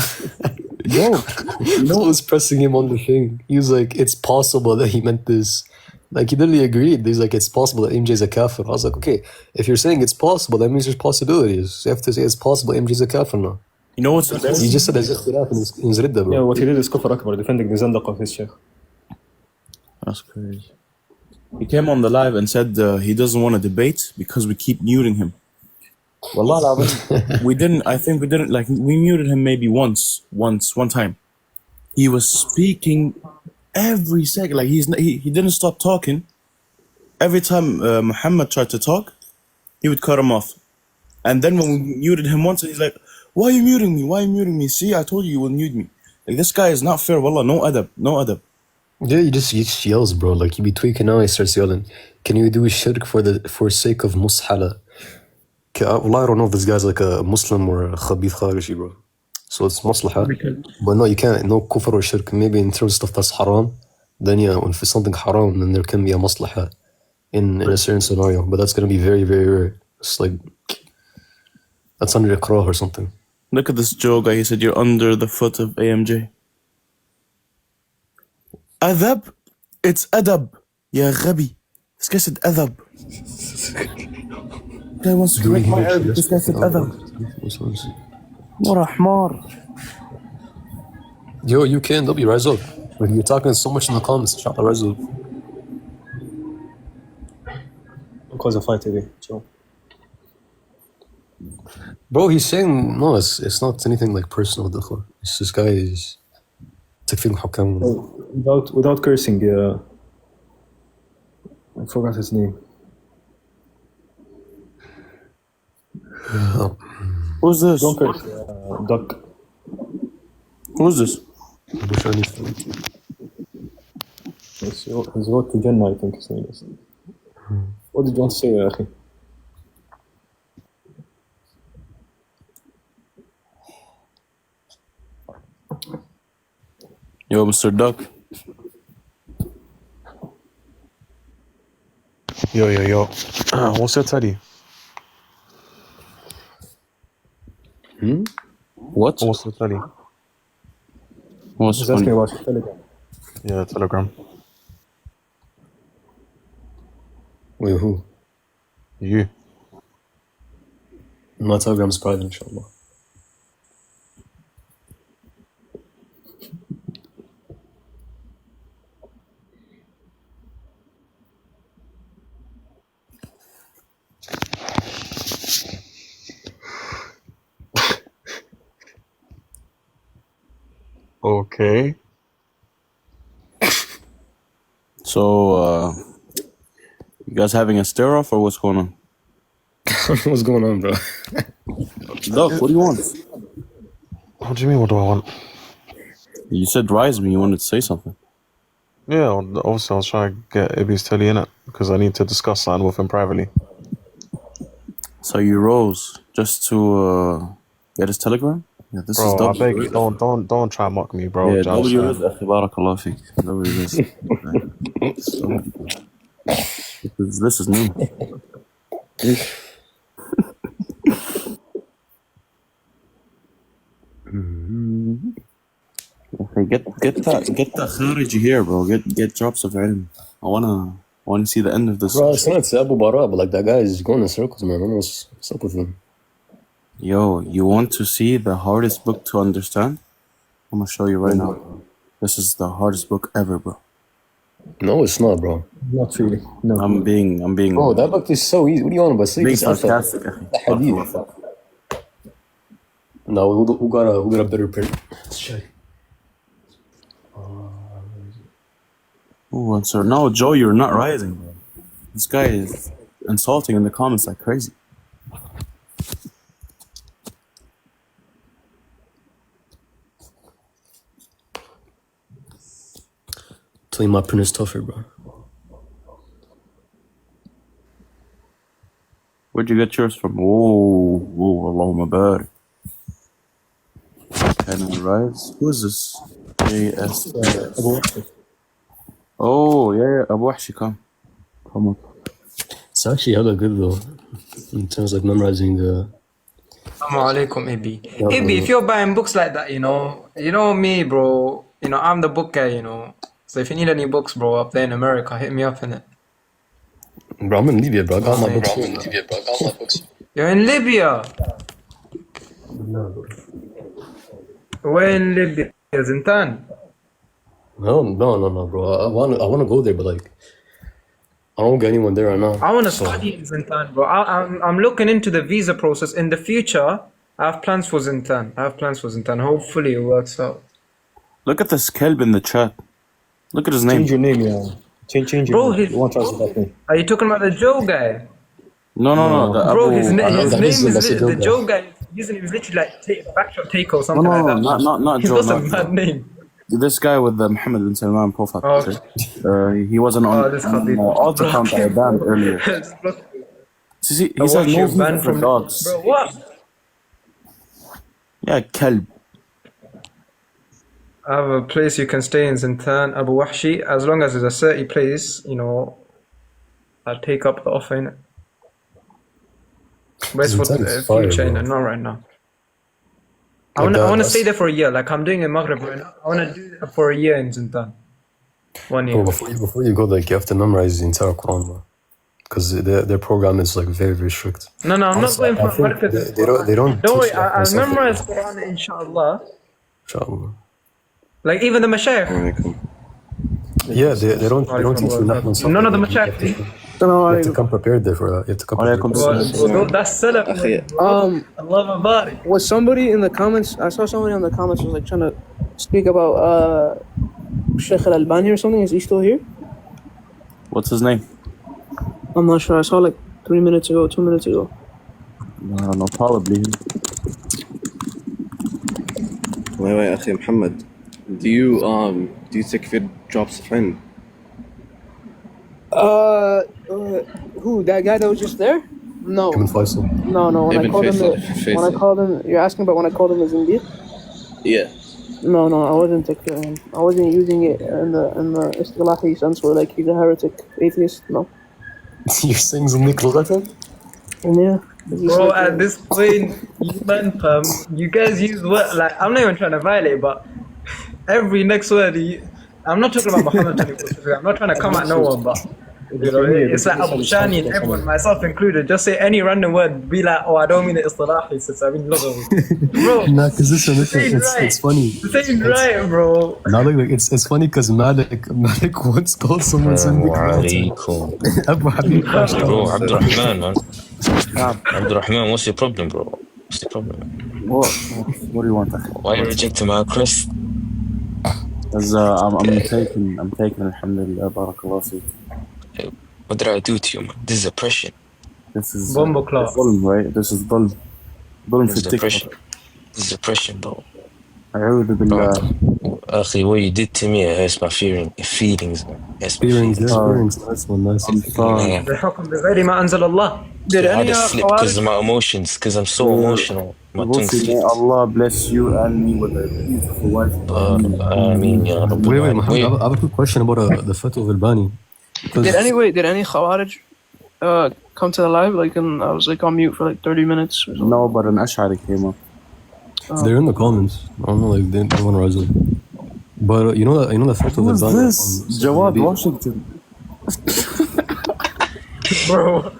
No one was pressing him on the thing. He was like, it's possible that he meant this. Like, he literally agreed. He's like, it's possible that MJ is a kafir. I was like, okay, if you're saying it's possible, that means there's possibilities. You have to say it's possible MJ is a kafir now. You know what's the best? He just said there's ikhtilaf in his ridda, bro. Yeah, what he did is kufr akbar, defending the zandaqa of his sheikh. That's crazy. He came on the live and said he doesn't want to debate because we keep muting him. Wallah, we muted him maybe one time. He was speaking every second, like he didn't stop talking. Every time Muhammad tried to talk, he would cut him off. And then when we muted him once, he's like, why are you muting me? Why are you muting me? See, I told you will mute me. Like, this guy is not fair, wallah, no adab. Yeah, he just yells, bro. Like, he be tweaking out, he starts yelling. Can you do shirk for sake of mushala? Wallah, I don't know if this guy's like a Muslim or a khabith khariji, bro. So it's maslaha. But no, you can't. No kufr or shirk. Maybe in terms of stuff that's haram, then yeah, if it's something haram, then there can be a maslaha in a certain scenario. But that's going to be very, very rare. It's like, that's under ikrah or something. Look at this Joe guy. He said, you're under the foot of AMJ. Adab? It's adab. Ya ghabi. This guy said adab. Guy wants to correct my Arabic. This guy said adab. What a hmar. Yo, you can, W, rise up. Like, you're talking so much in the comments. Inshallah, rise up. Don't cause a fight today. Chill. Bro, he's saying, no, it's not anything like personal. It's this guy is takfir hukam. Without cursing, I forgot his name. Who's this? Don't curse, Duck. Who's this? His road to Jannah, I think his name is. What did you want to say, Akhi? Yo, Mr. Duck. Yo. What's your teddy? What? What's the teddy? What's He's asking about Telegram. Yeah, Telegram. Wait, who? You. My Telegram's private, inshallah. Okay. So, you guys having a stare-off or what's going on? What's going on, bro? Doc, what do you want? What do you mean, what do I want? You said rise me, you wanted to say something. Yeah, obviously I was trying to get Ibi's telly in it because I need to discuss something with him privately. So you rose just to get his Telegram? Yeah, this bro, is I beg you, don't try and mock me, bro. Yeah, W is Barakallah Fik. W is this is new. Okay, get that Khariji here, bro. Get drops of ilm. I wanna see the end of this. Bro, it's not Abu Bara, but like that guy is going in circles, man. I don't know what's up with him. Yo, you want to see the hardest book to understand? I'm gonna show you right now. This is the hardest book ever, bro. No, it's not, bro. Not really. No. I'm being. Bro, that book is so easy. What do you want about? Being sarcastic. No, who got a better print? Let's check. Oh, sir. No, Joe, you're not rising, bro. This guy is insulting in the comments like crazy. Tell you my print is tougher, bro. Where'd you get yours from? Oh, Allahumma barik. Can I rise? Who is this? JS. Oh, yeah, Abu Wahshi, come on. It's actually hella good though, in terms of memorizing the. Assalamu alaikum, Ibi. Ibi, if you're buying books like that, you know me, bro. You know, I'm the book guy, you know. So if you need any books, bro, up there in America, hit me up in it. Bro, I'm in Libya, bro. I got my books. You're in Libya? No, bro. Where in Libya? Zintan? No, bro. I wanna go there, but like, I don't get anyone there right now. I want to study in Zintan, bro. I'm looking into the visa process. In the future, I have plans for Zintan. Hopefully it works out. Look at this kelb in the chat. Look at his name. Change your name, yeah. Change your bro, name. You want to answer that name. Are you talking about the Joe guy? No. Bro, his name is the Joe guy. His name is literally like Backshot Take or something like that. Not Joe. He's got a mad name. This guy with the Mohammed bin Salman profile picture. He wasn't on alt account I banned earlier. See, he said no food for dogs. Bro, what? Yeah, kelb. I have a place you can stay in Zintan, Abu Wahshi. As long as it's a certain place, you know, I'll take up the offer in it. But it's for the future, not right now. I want to stay there for a year. Like I'm doing in Maghreb right now. I want to do it for a year in Zintan. 1 year. Bro, before you go, like you have to memorize the entire Quran, bro. Because their program is like very, very strict. No, I'm not going for Market. They don't. Don't worry, I'll memorize Quran, inshallah. Inshallah. Like even the mashayikh. Yeah, they don't teach you nothing. None of the mashayikh. You have to come prepared there for that. You have to come prepared. That's salaf. Allah Mubarak. Was somebody in the comments? I saw somebody in the comments was like trying to speak about Sheikh Al-Albani or something. Is he still here? What's his name? I'm not sure. I saw like 2 minutes ago. No, probably. Wait, Akhi Muhammad. Do you takfir drops a friend? Who? That guy that was just there? No. Ibn Faisal. No. When I called him, you're asking about when I called him as Zindiq? Yeah. No, I wasn't takfir him. I wasn't using it in the istilahi sense where like he's a heretic, atheist. No. You're saying Zindiq lughatan? Yeah. Bro, at this point, you guys use what? Like I'm not even trying to violate, but every next word, I'm not talking about Muhammad 24. I'm not trying to come at no one, but you know, it's like Abu Shani and everyone, myself included. Just say any random word, be like, oh, I don't mean it istilahi, since I mean lughawi. Bro, nah, because it's funny. It's ain't right, bro. Now look, it's funny because Malik once called someone Zindiq. Abu Habib. Bro, Abdurrahman, man. Abdurrahman, what's your problem, bro? What's the problem? What do you want? Why are you rejecting my request? Because I'm taking alhamdulillah, barakallah feek. What did I do to you, man? This is oppression. This is dhulm, right? This is dhulm. Dhulm This is oppression. This is oppression, bro. A'udhu billah. Akhi, what you did to me, it hurts my feelings, man. Feelings. That's one nice. Did I had to slip because of my emotions, because I'm so emotional. My tongue slipped. Allah bless you and me with a beautiful wife. Ameen, ya Rabbi. Wait, Muhammad, I have a quick question about the fatwa of Albani. Did any Khawarij come to the live? Like, and I was like on mute for like 30 minutes. Or something. No, but an Ash'ari came up. They're in the comments. I don't know, like they want to rise up. But you know the fatwa of Albani. Who's this? Jawad Washington. Bro.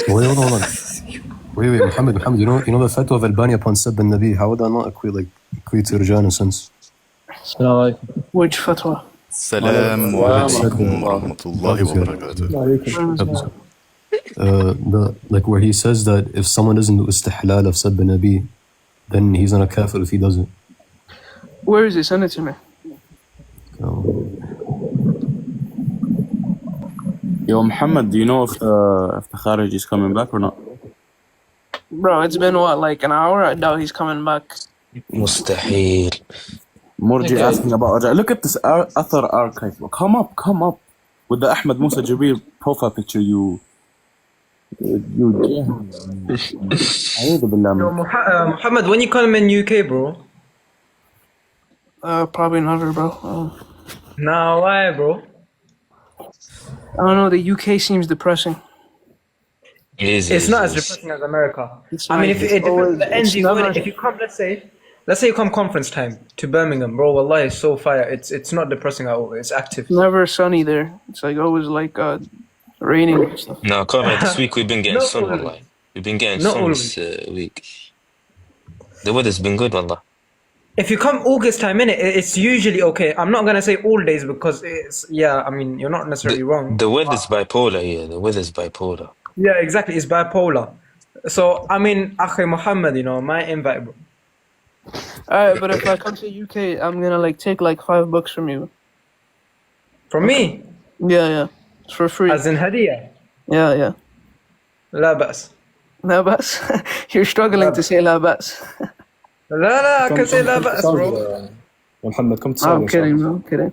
Wait, hold on. Wait, Muhammad, you know the fatwa of Albani upon Sab al-Nabi, how would that not equate to Rajan in a sense? السلام عليكم. Which fatwa? السلام عليكم ورحمة الله وبركاته. Like where he says that if someone doesn't do istihlal of Sabb Nabi, then he's not a kafir if he doesn't. Where is it? Send it to me. Yo, Muhammad, do you know if the Khawarij is coming back or not? Bro, it's been what, like an hour? I doubt he's coming back. مستحيل. Morji asking about Raja. Look at this Athar archive. Come up. With the Ahmed Musa Jabir profile picture, you Muhammad, when you come in UK, bro? Probably never, bro. Nah, why, bro? I don't know, the UK seems depressing. It's not as depressing as America. I mean, if it depends on the ends you go in. If you come, let's say you come conference time to Birmingham, bro, wallahi, it's so fire. It's not depressing at all. It's active. Never sunny there. It's like always like raining and stuff. No, Khawarij, this week we've been getting sun, wallahi. We've been getting sun this week. The weather's been good, wallah. If you come August time, it's usually okay. I'm not gonna say all days because I mean, you're not necessarily wrong. The weather's bipolar here. The weather's bipolar. Yeah, exactly. It's bipolar. So, I mean, Akhi Muhammad, my invite, bro. Alright, but if I come to UK, I'm gonna like take like 5 books from you. From me? Yeah. It's for free. As in Hadiyah? Yeah. لا بأس. لا بأس? You're struggling to say لا بأس. لا, I can say لا بأس, bro. Muhammad, come to I'm kidding, bro. I'm kidding.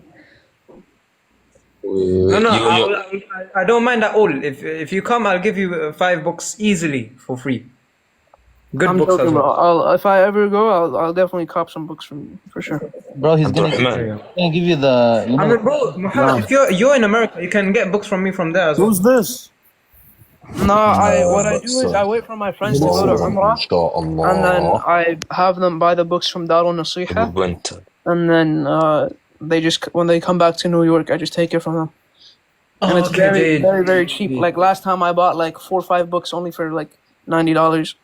No, I don't mind at all. If you come, I'll give you 5 books easily for free. Good I'm books joking, as well. bro. If I ever go, I'll definitely cop some books from you, for sure. Bro, he's gonna give you the. I mean, bro, Muhammad, if you're in America, you can get books from me from there as well. Who's this? No, what I do is I wait for my friends to go to Umrah, and then I have them buy the books from Darul Nasiha, and then they just, when they come back to New York, I just take it from them. And it's very, very, very cheap. Like last time I bought like 4 or 5 books only for like $90.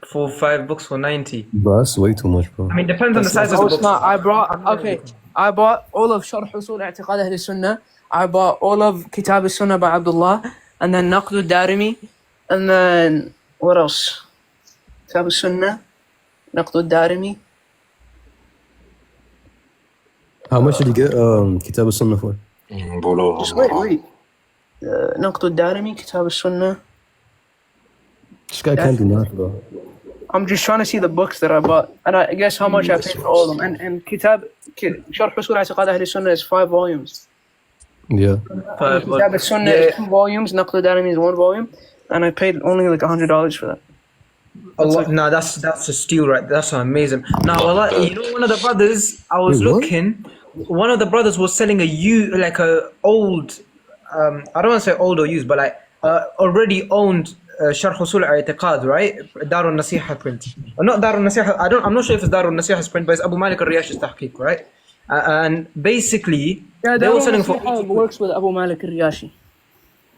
4 or 5 books for 90. Bro, that's way too much, bro. I mean, depends on the size of the book. I bought all of Sharh Usul I'tiqad Ahl Sunnah. I bought all of Kitab al-Sunnah by Abdullah, and then Naqd al-Darimi, and then what else? Kitab al-Sunnah, Naqd al-Darimi. How much did you get Kitab al-Sunnah for? Just wait. Naqd al-Darimi, Kitab al-Sunnah. This guy can't do nothing, bro. I'm just trying to see the books that I bought, and I guess how much I paid for all of them. And Sharh Usul I'tiqad Ahl Sunnah is 5 volumes. Yeah. Kitab al-Sunnah is 2 volumes, Naqd al-Darimi is 1 volume, and I paid only like $100 for that. No, that's a steal, right? That's amazing. Now, one of the brothers, I was looking, one of the brothers was selling a old, I don't want to say old or used, but like already owned Sharh Usul I'tiqad, right? Darul Nasiha print. Not Darul Nasiha, I'm not sure if it's Darul Nasiha's print, but it's Abu Malik al-Riyashi's tahqiq, right? And basically, they were selling for. Works with Abu Malik al-Riyashi.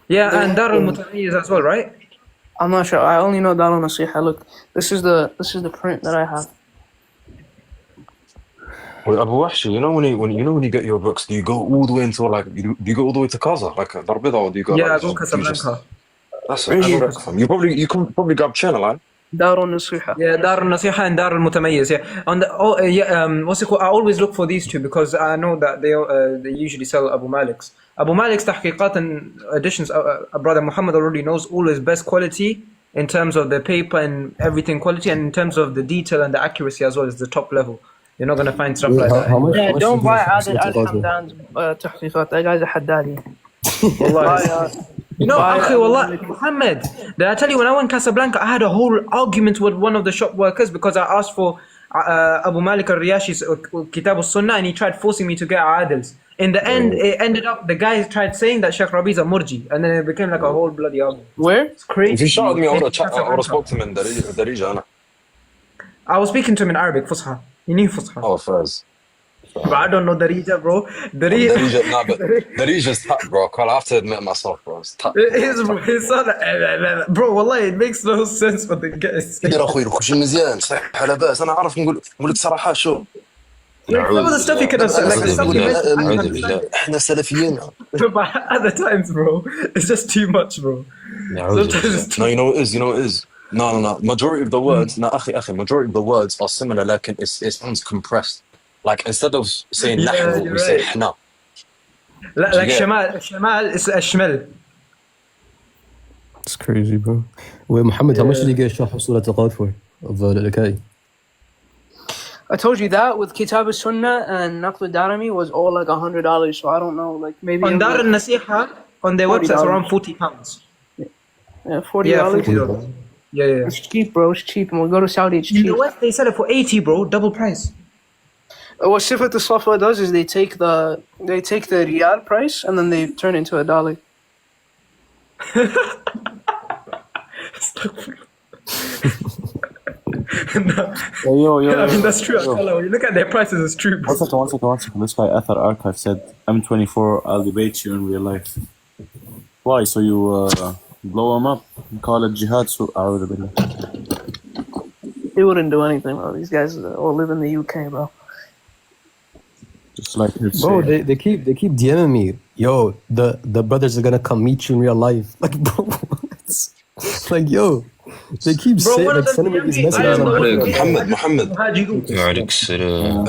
Yeah, and Darul Mutamayyiz as well, right? I'm not sure. I only know Darul Nasiha. Look, this is the print that I have. Well, Abu Wahshi, when you get your books, do you go all the way into do you go all the way to Gaza, like Darbida, or do you go? Yeah, I go Casablanca. That's you can probably grab channel, right? Darul Nasiha. Yeah, Darul Nasiha and Darul Mutamayyiz. Yeah, what's it called? I always look for these two because I know that they usually sell Abu Malik's. Abu Malik's tahqiqat and editions. Brother Muhammad already knows all his best quality in terms of the paper and everything quality, and in terms of the detail and the accuracy as well as the top level. You're not gonna find stuff like that. Yeah, don't buy Adil Al-Hamdan's tahqiqat. That guy's a haddadi. Akhi, wallah, Muhammad, did I tell you when I went Casablanca, I had a whole argument with one of the shop workers because I asked for Abu Malik al-Riyashi's Kitab al-Sunnah, and he tried forcing me to get Adil's. In the end, it ended up, the guy tried saying that Sheikh Rabi's a murji, and then it became like a whole bloody argument. Where? It's crazy. If you shouted me, I would have spoke to him in Darija. I was speaking to him in Arabic, Fusha. He knew Fusha. Oh, Faz. Bro, I don't know Darija, bro. Darija, nah, but Darija's tap, bro. I have to admit myself, bro. It's tap. It is, bro. It's not, bro, wallah, it makes no sense what the guy is saying. يا اخوي الخش مزيان صحيح على باس انا عارف نقول لك صراحه شو Like some of the stuff you could have said, like the stuff you mentioned, احنا سلفيين. but other times, bro, it's just too much, bro. Sometimes it's too No, you know what it is. No. Majority of the words, majority of the words are similar, like it sounds compressed. Like instead of saying نحن, we say إحنا. Like شمال is الشمال. It's crazy, bro. Wait, Muhammad, how much did you get شرح سورة القاف for of Al-Lakai? I told you that with Kitab al-Sunnah and Naqd al-Darimi was all like $100, so I don't know, like maybe... On Dar al-Nasiha, on their website, it's around £40. Yeah, $40? Yeah, $40. Yeah. It's cheap, bro, it's cheap. And we'll go to Saudi, it's cheap. In the West, they sell it for 80, bro, double price. What Sifat al-Safa does is they take the riyal price and then they turn it into $1. Yo. I mean, that's true. When you look at their prices, it's true. Bro. One second. This guy, Athar Archive, said, M24, I'll debate you in real life. Why? So you blow him up and call it jihad? So, They wouldn't do anything, bro. These guys all live in the UK, bro. Just like bro, they keep DMing me. Yo, the brothers are gonna come meet you in real life. Like, bro, it's like, yo, they keep sending me these messages. Muhammad.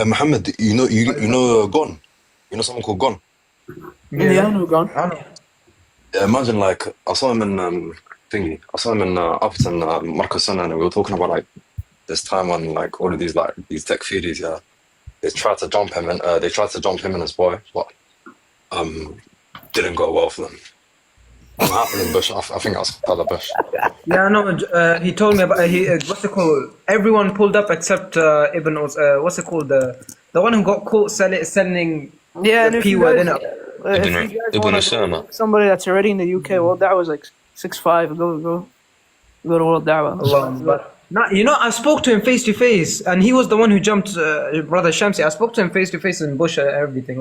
Muhammad, you know Gon? You know someone called Gon? Yeah, I know Gon. Yeah, imagine like I saw him in Upton, Marcus Sunnah, and we were talking about like this time when like all of these takfiris, yeah. They tried to jump him and his boy, but didn't go well for them. What happened in Bush? I think I was part of Bush. Yeah, no. He told me about what's it called? Everyone pulled up except Ibn. What's it called? The one who got caught selling the P word in it. Ibn Osama. Somebody that's already in the UK. Well, that was like 6'5". Go to World Da'wah. You know, I spoke to him face to face, and he was the one who jumped Brother Shamsi. I spoke to him face to face in Bush and everything.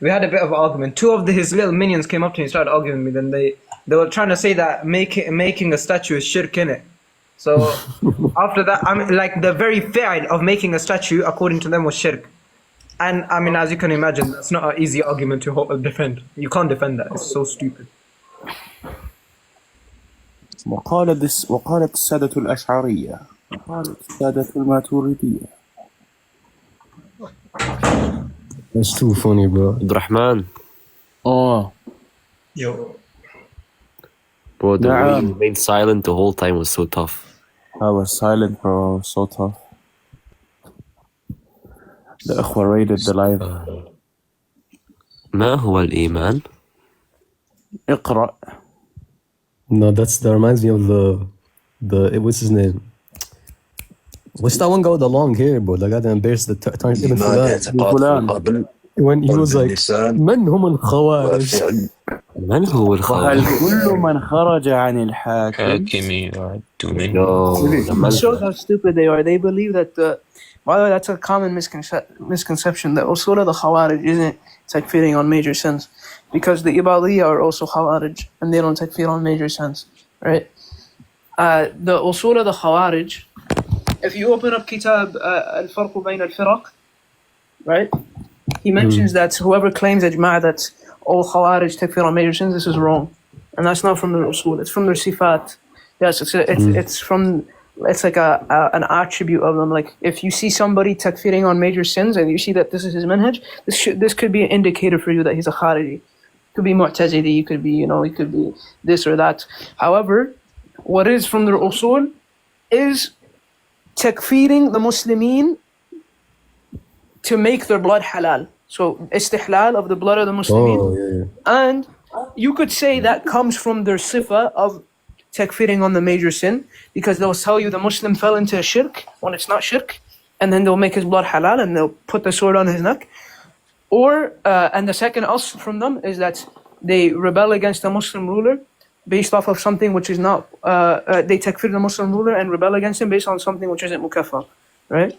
We had a bit of an argument. Two of his little minions came up to me and started arguing with me. Then they were trying to say that making a statue is shirk in it. So after that, I mean, like the very fi'l of making a statue, according to them, was shirk. And I mean, as you can imagine, that's not an easy argument to defend. You can't defend that. It's so stupid. وقالت السادة الأشعرية وقالت السادة الماتوريدية. That's too funny, bro. Abdurrahman. Oh. Yo. Bro, the way you remained silent the whole time was so tough. I was silent, bro. So tough. The Ikhwa raided the live. ما هو الإيمان؟ اقرأ. No, that reminds me of the what's his name? What's that one guy with the long hair, bro? The guy that embarrassed the Ibn Fulan. When he was like, من هم الخوارج? من هو الخوارج؟ كل من خرج عن الحاكم. HAKIMIYYAH. It shows how stupid they are. They believe that by the way, that's a common misconception that usul of the Khawarij isn't takfiring on major sins, because the Ibadiyya are also Khawarij and they don't takfir on major sins, right? The usul of the Khawarij, if you open up Kitab Al-Farq Bayn Al-Firaq, right? He mentions that whoever claims ijma' that all Khawarij takfir on major sins, this is wrong, and that's not from the usul. It's from their sifat. Yes, it's like an attribute of them. Like if you see somebody takfiring on major sins and you see that this is his manhaj, this could be an indicator for you that he's a Khariji. Could be Mu'tazili, could be, he could be this or that. However, what is from their usul is takfiring the Muslimin to make their blood halal. So istihlal of the blood of the Muslimin. And you could say that comes from their sifa of takfiring on the major sin, because they'll tell you the Muslim fell into a shirk when it's not shirk, and then they'll make his blood halal and they'll put the sword on his neck. Or, and the second asl from them is that they rebel against the Muslim ruler based off of something which is not, they takfir the Muslim ruler and rebel against him based on something which isn't mukaffar, right?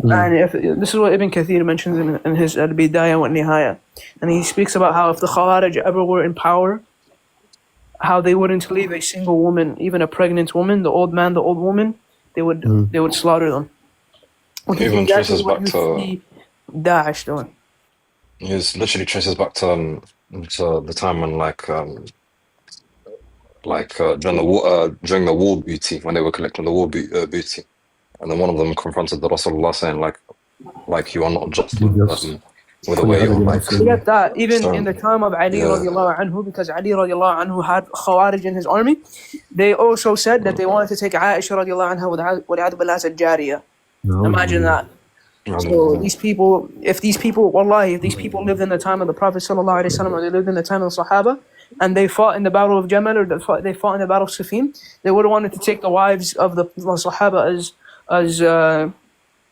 And if this is what Ibn Kathir mentions in his Al-Bidayah wa Nihaya, and he speaks about how if the Khawarij ever were in power, how they wouldn't leave a single woman, even a pregnant woman, the old man, the old woman, they would slaughter them. Which Even traces back to Daesh doing. It literally traces back to the time when during the war booty, when they were collecting the war booty, and then one of them confronted the Rasulullah saying like you are not just with the way you're like. Forget that. Even in the time of Ali radiallahu anhu, because Ali radiallahu anhu had Khawarij in his army, they also said that they wanted to take Aisha radiallahu anha with Billah as a Jariyah. Imagine that. So these people, if these people lived in the time of the Prophet sallallahu alaihi wasallam, or they lived in the time of the Sahaba, and they fought in the battle of Jamal, or they fought in the battle of Siffin, they would have wanted to take the wives of the Sahaba as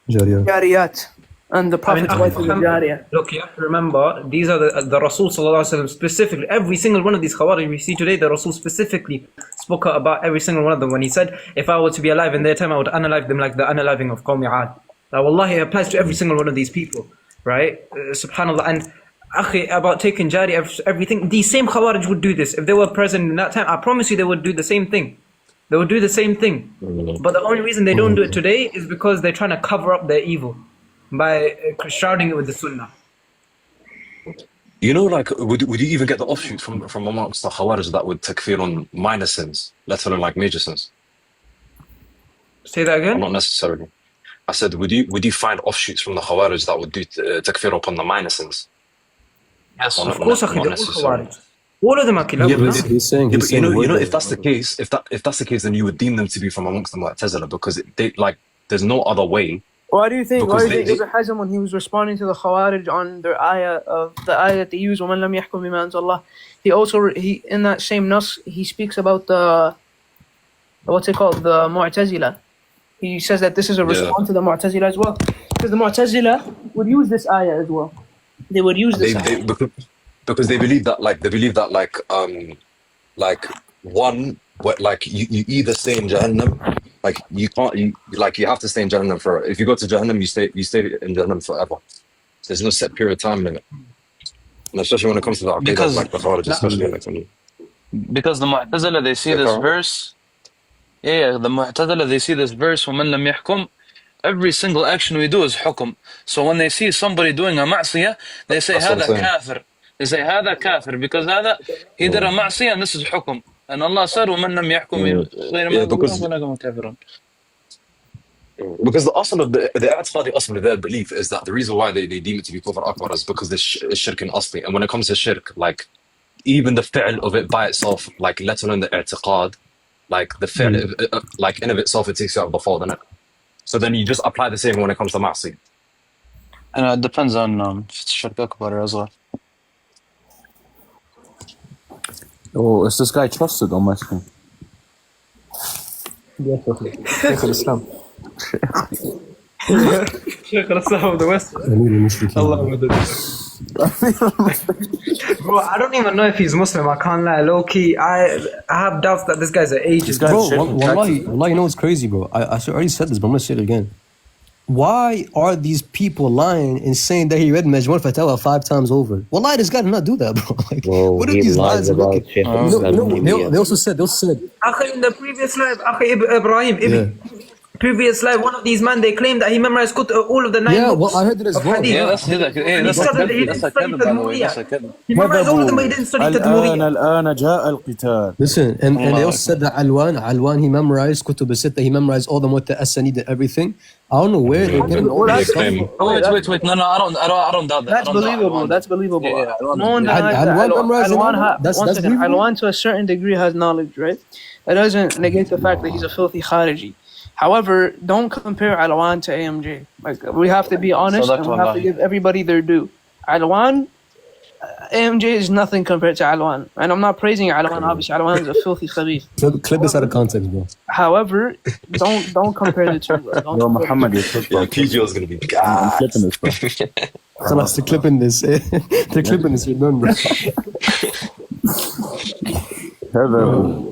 Jariyat. And the Prophet's wife was a Jariyah. Look, you have to remember, these are the Rasul sallallahu alaihi wasallam specifically. Every single one of these Khawarij we see today, the Rasul specifically spoke about every single one of them when he said, if I were to be alive in their time, I would unalive them like the unaliving of Qawmi Aad. Now, wallahi, it applies to every single one of these people, right? Subhanallah. And about taking Jari, everything, these same Khawarij would do this. If they were present in that time, I promise you they would do the same thing. They would do the same thing. But the only reason they don't do it today is because they're trying to cover up their evil by shrouding it with the Sunnah. You know, like, would you even get the offshoots from amongst the Khawarij that would takfir on minor sins, let alone like major sins? Say that again? Not necessarily. I said, would you find offshoots from the Khawarij that would do takfir upon the minor sins? Yes, of course, they're all Khawarij. All of them are killed. He's saying, you know, if that's the case, if that's the case, then you would deem them to be from amongst the Mu'tazila, because there's no other way. Why do you think Ibn Hazm, when he was responding to the Khawarij on their ayah that they use, وَمَنْ لَمْ يَحْكُمْ بِمَا أَنزَلَ اللَّهِ, he in that same nas, he speaks about the Mu'tazila. He says that this is a response to the Mu'tazila as well. Because the Mu'tazila would use this ayah as well. They would use this ayah. Because they believe that you either stay in Jahannam, like you have to stay in Jahannam for, if you go to Jahannam, you stay in Jahannam forever. There's no set period of time limit. And especially when it comes to the Aqidah, like the Khawarij, especially. Because the Mu'tazila, they see this verse. The Mu'tazila, they see this verse, وَمَنْ لَمْ يَحْكُمْ, every single action we do is hukum. So when they see somebody doing a ma'siyah, they say هذا كافر. They say هذا كافر because he did a ma'siyah and this is hukum. And Allah said وَمَنْ لَمْ يَحْكُمْ غَيْرَ مَا أَنزَلَ اللَّهُ فَأُولَٰئِكَ هُمُ الْكَافِرُونَ. Because the asl of the i'tiqadi asl of their belief is that the reason why they deem it to be kufr akbar is because there's shirk in asli. And when it comes to shirk, like even the fi'l of it by itself, like let alone the i'tiqad, like the fi'l, like in of itself, it takes you out of the fold, innit? So then you just apply the same when it comes to ma'asi. And it depends on if it's shirk akbar as well. Oh, is this guy trusted on my screen? Yes, okay. Shaykh al-Islam. Shaykh al-Islam of the West. Bro, I don't even know if he's Muslim. I can't lie. Low key, I have doubts that this guy's an atheist. Bro, wallahi, you know what's crazy, bro? I already said this, but I'm gonna say it again. Why are these people lying and saying that he read Majmu' Fatawa 5 times over? Wallahi, this guy did not do that, bro. Like, what are these lies about? They also said. Akhi, in the previous live, Ibrahim, previous live, one of these men, they claim that he memorized all of the 9 books. Yeah, well, I heard it as well. Yeah, that's a kadhib, by the way. That's a kadhib. He memorized all of them, but he didn't study Tadmuriyah. Listen, and they also said that Alwan, he memorized Kutub al-Sitta, he memorized all the Asanid and everything. I don't know where they're getting all this stuff. Wait. No, I don't doubt that. That's believable. Yeah, no one denies that. Alwan to a certain degree has knowledge, right? That doesn't negate the fact that he's a filthy Khariji. However, don't compare Alwan to AMJ. Like, we have to be honest and we have to give everybody their due. Alwan, AMJ is nothing compared to Alwan. And I'm not praising Alwan, obviously. Alwan is a filthy khabith. Clip this out of context, bro. However, don't compare the two. Yo, Muhammad, you're PGO is going to be I'm clipping this, bro. Khalas, they're clipping this. They're clipping this, you're done, bro.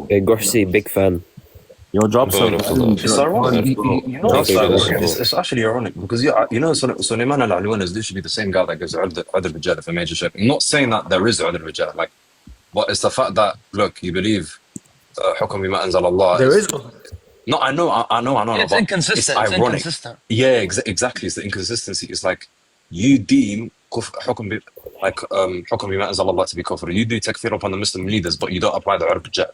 Hey, Gorsi, big fan. Your job, sir. It's ironic. You know what's ironic? It's actually ironic because you know Sulaiman al-Alwan is literally the same guy that gives Adl Rijal for major shirk. I'm not saying that there is Adl Rijal, like, but it's the fact that look, you believe Hukum bima anzal Allah. There is. No, I know. It's inconsistent. It's ironic. Inconsistent. Yeah, exactly. It's the inconsistency. It's like you deem Hukum bima anzal Allah to be kufr. You do takfir upon the Muslim leaders, but you don't apply the Adl Rijal.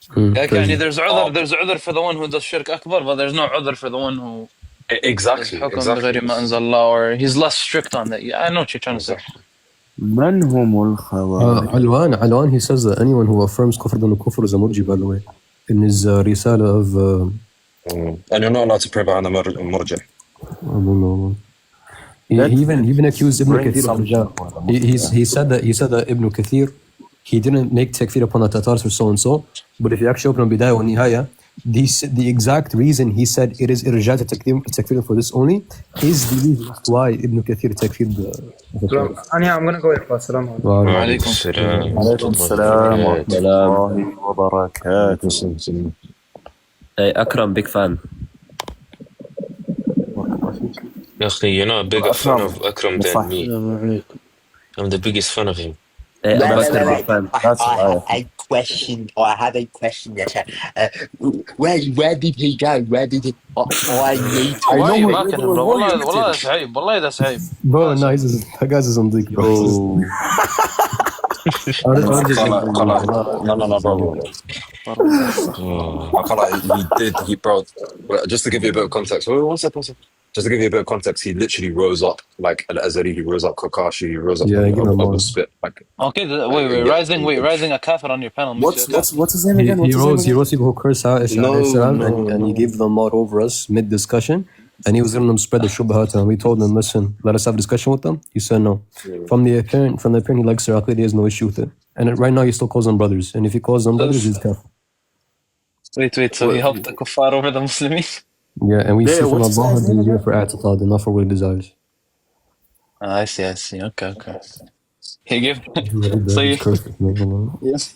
يعني there's عذر for the one who does shirk akbar, but there's no عذر for the one who exactly بغير ما أنزل الله, or he's less strict on that. Yeah, I know what you're trying to say. من هم الخوارج? Alwan, he says that anyone who affirms kufr dun kufr is a murji, by the way, in his risala of and you're not allowed to pray behind the murji. I don't know. He even accused Ibn Kathir of Jahl. He said that Ibn Kathir, he didn't make takfir upon the Tatars or so and so, but if you actually open Bidayah wa Nihaya, the exact reason he said it is irjat takfir for this only is the reason why Ibn Kathir takfir I'm gonna go with Assalamu alaikum. Alaikum salam wa rahmatullahi wa barakatuh. Hey, Akram, big fan. You're not a bigger fan of Akram than me. I'm the biggest fan of him. I had a question. Yes, where did he go? Where did he? Why are you mocking him, bro? والله that's عيب. والله that's عيب. Bro, no, that guy's a Zandiq, bro. No, bro. Just to give you a bit of context. One second. Just to give you a bit of context, he literally rose up like Al-Azhari, he rose up Kakashi, he rose up the spit. Like, okay, rising a kafir on your panel. What's his name again? He rose people who curse out and he gave them out over us mid-discussion, and he was letting them spread the shubhat, and we told them, listen, let us have a discussion with them. He said no. From the apparent he likes their aqid, he has no issue with it. And right now he still calls them brothers, and if he calls them brothers, he's kafir. Wait, so he helped the kuffar over the Muslims? Yeah, and we see from Allah that he's here for i'tiqad and not for what he desires. I see. Okay. He gave. So yes.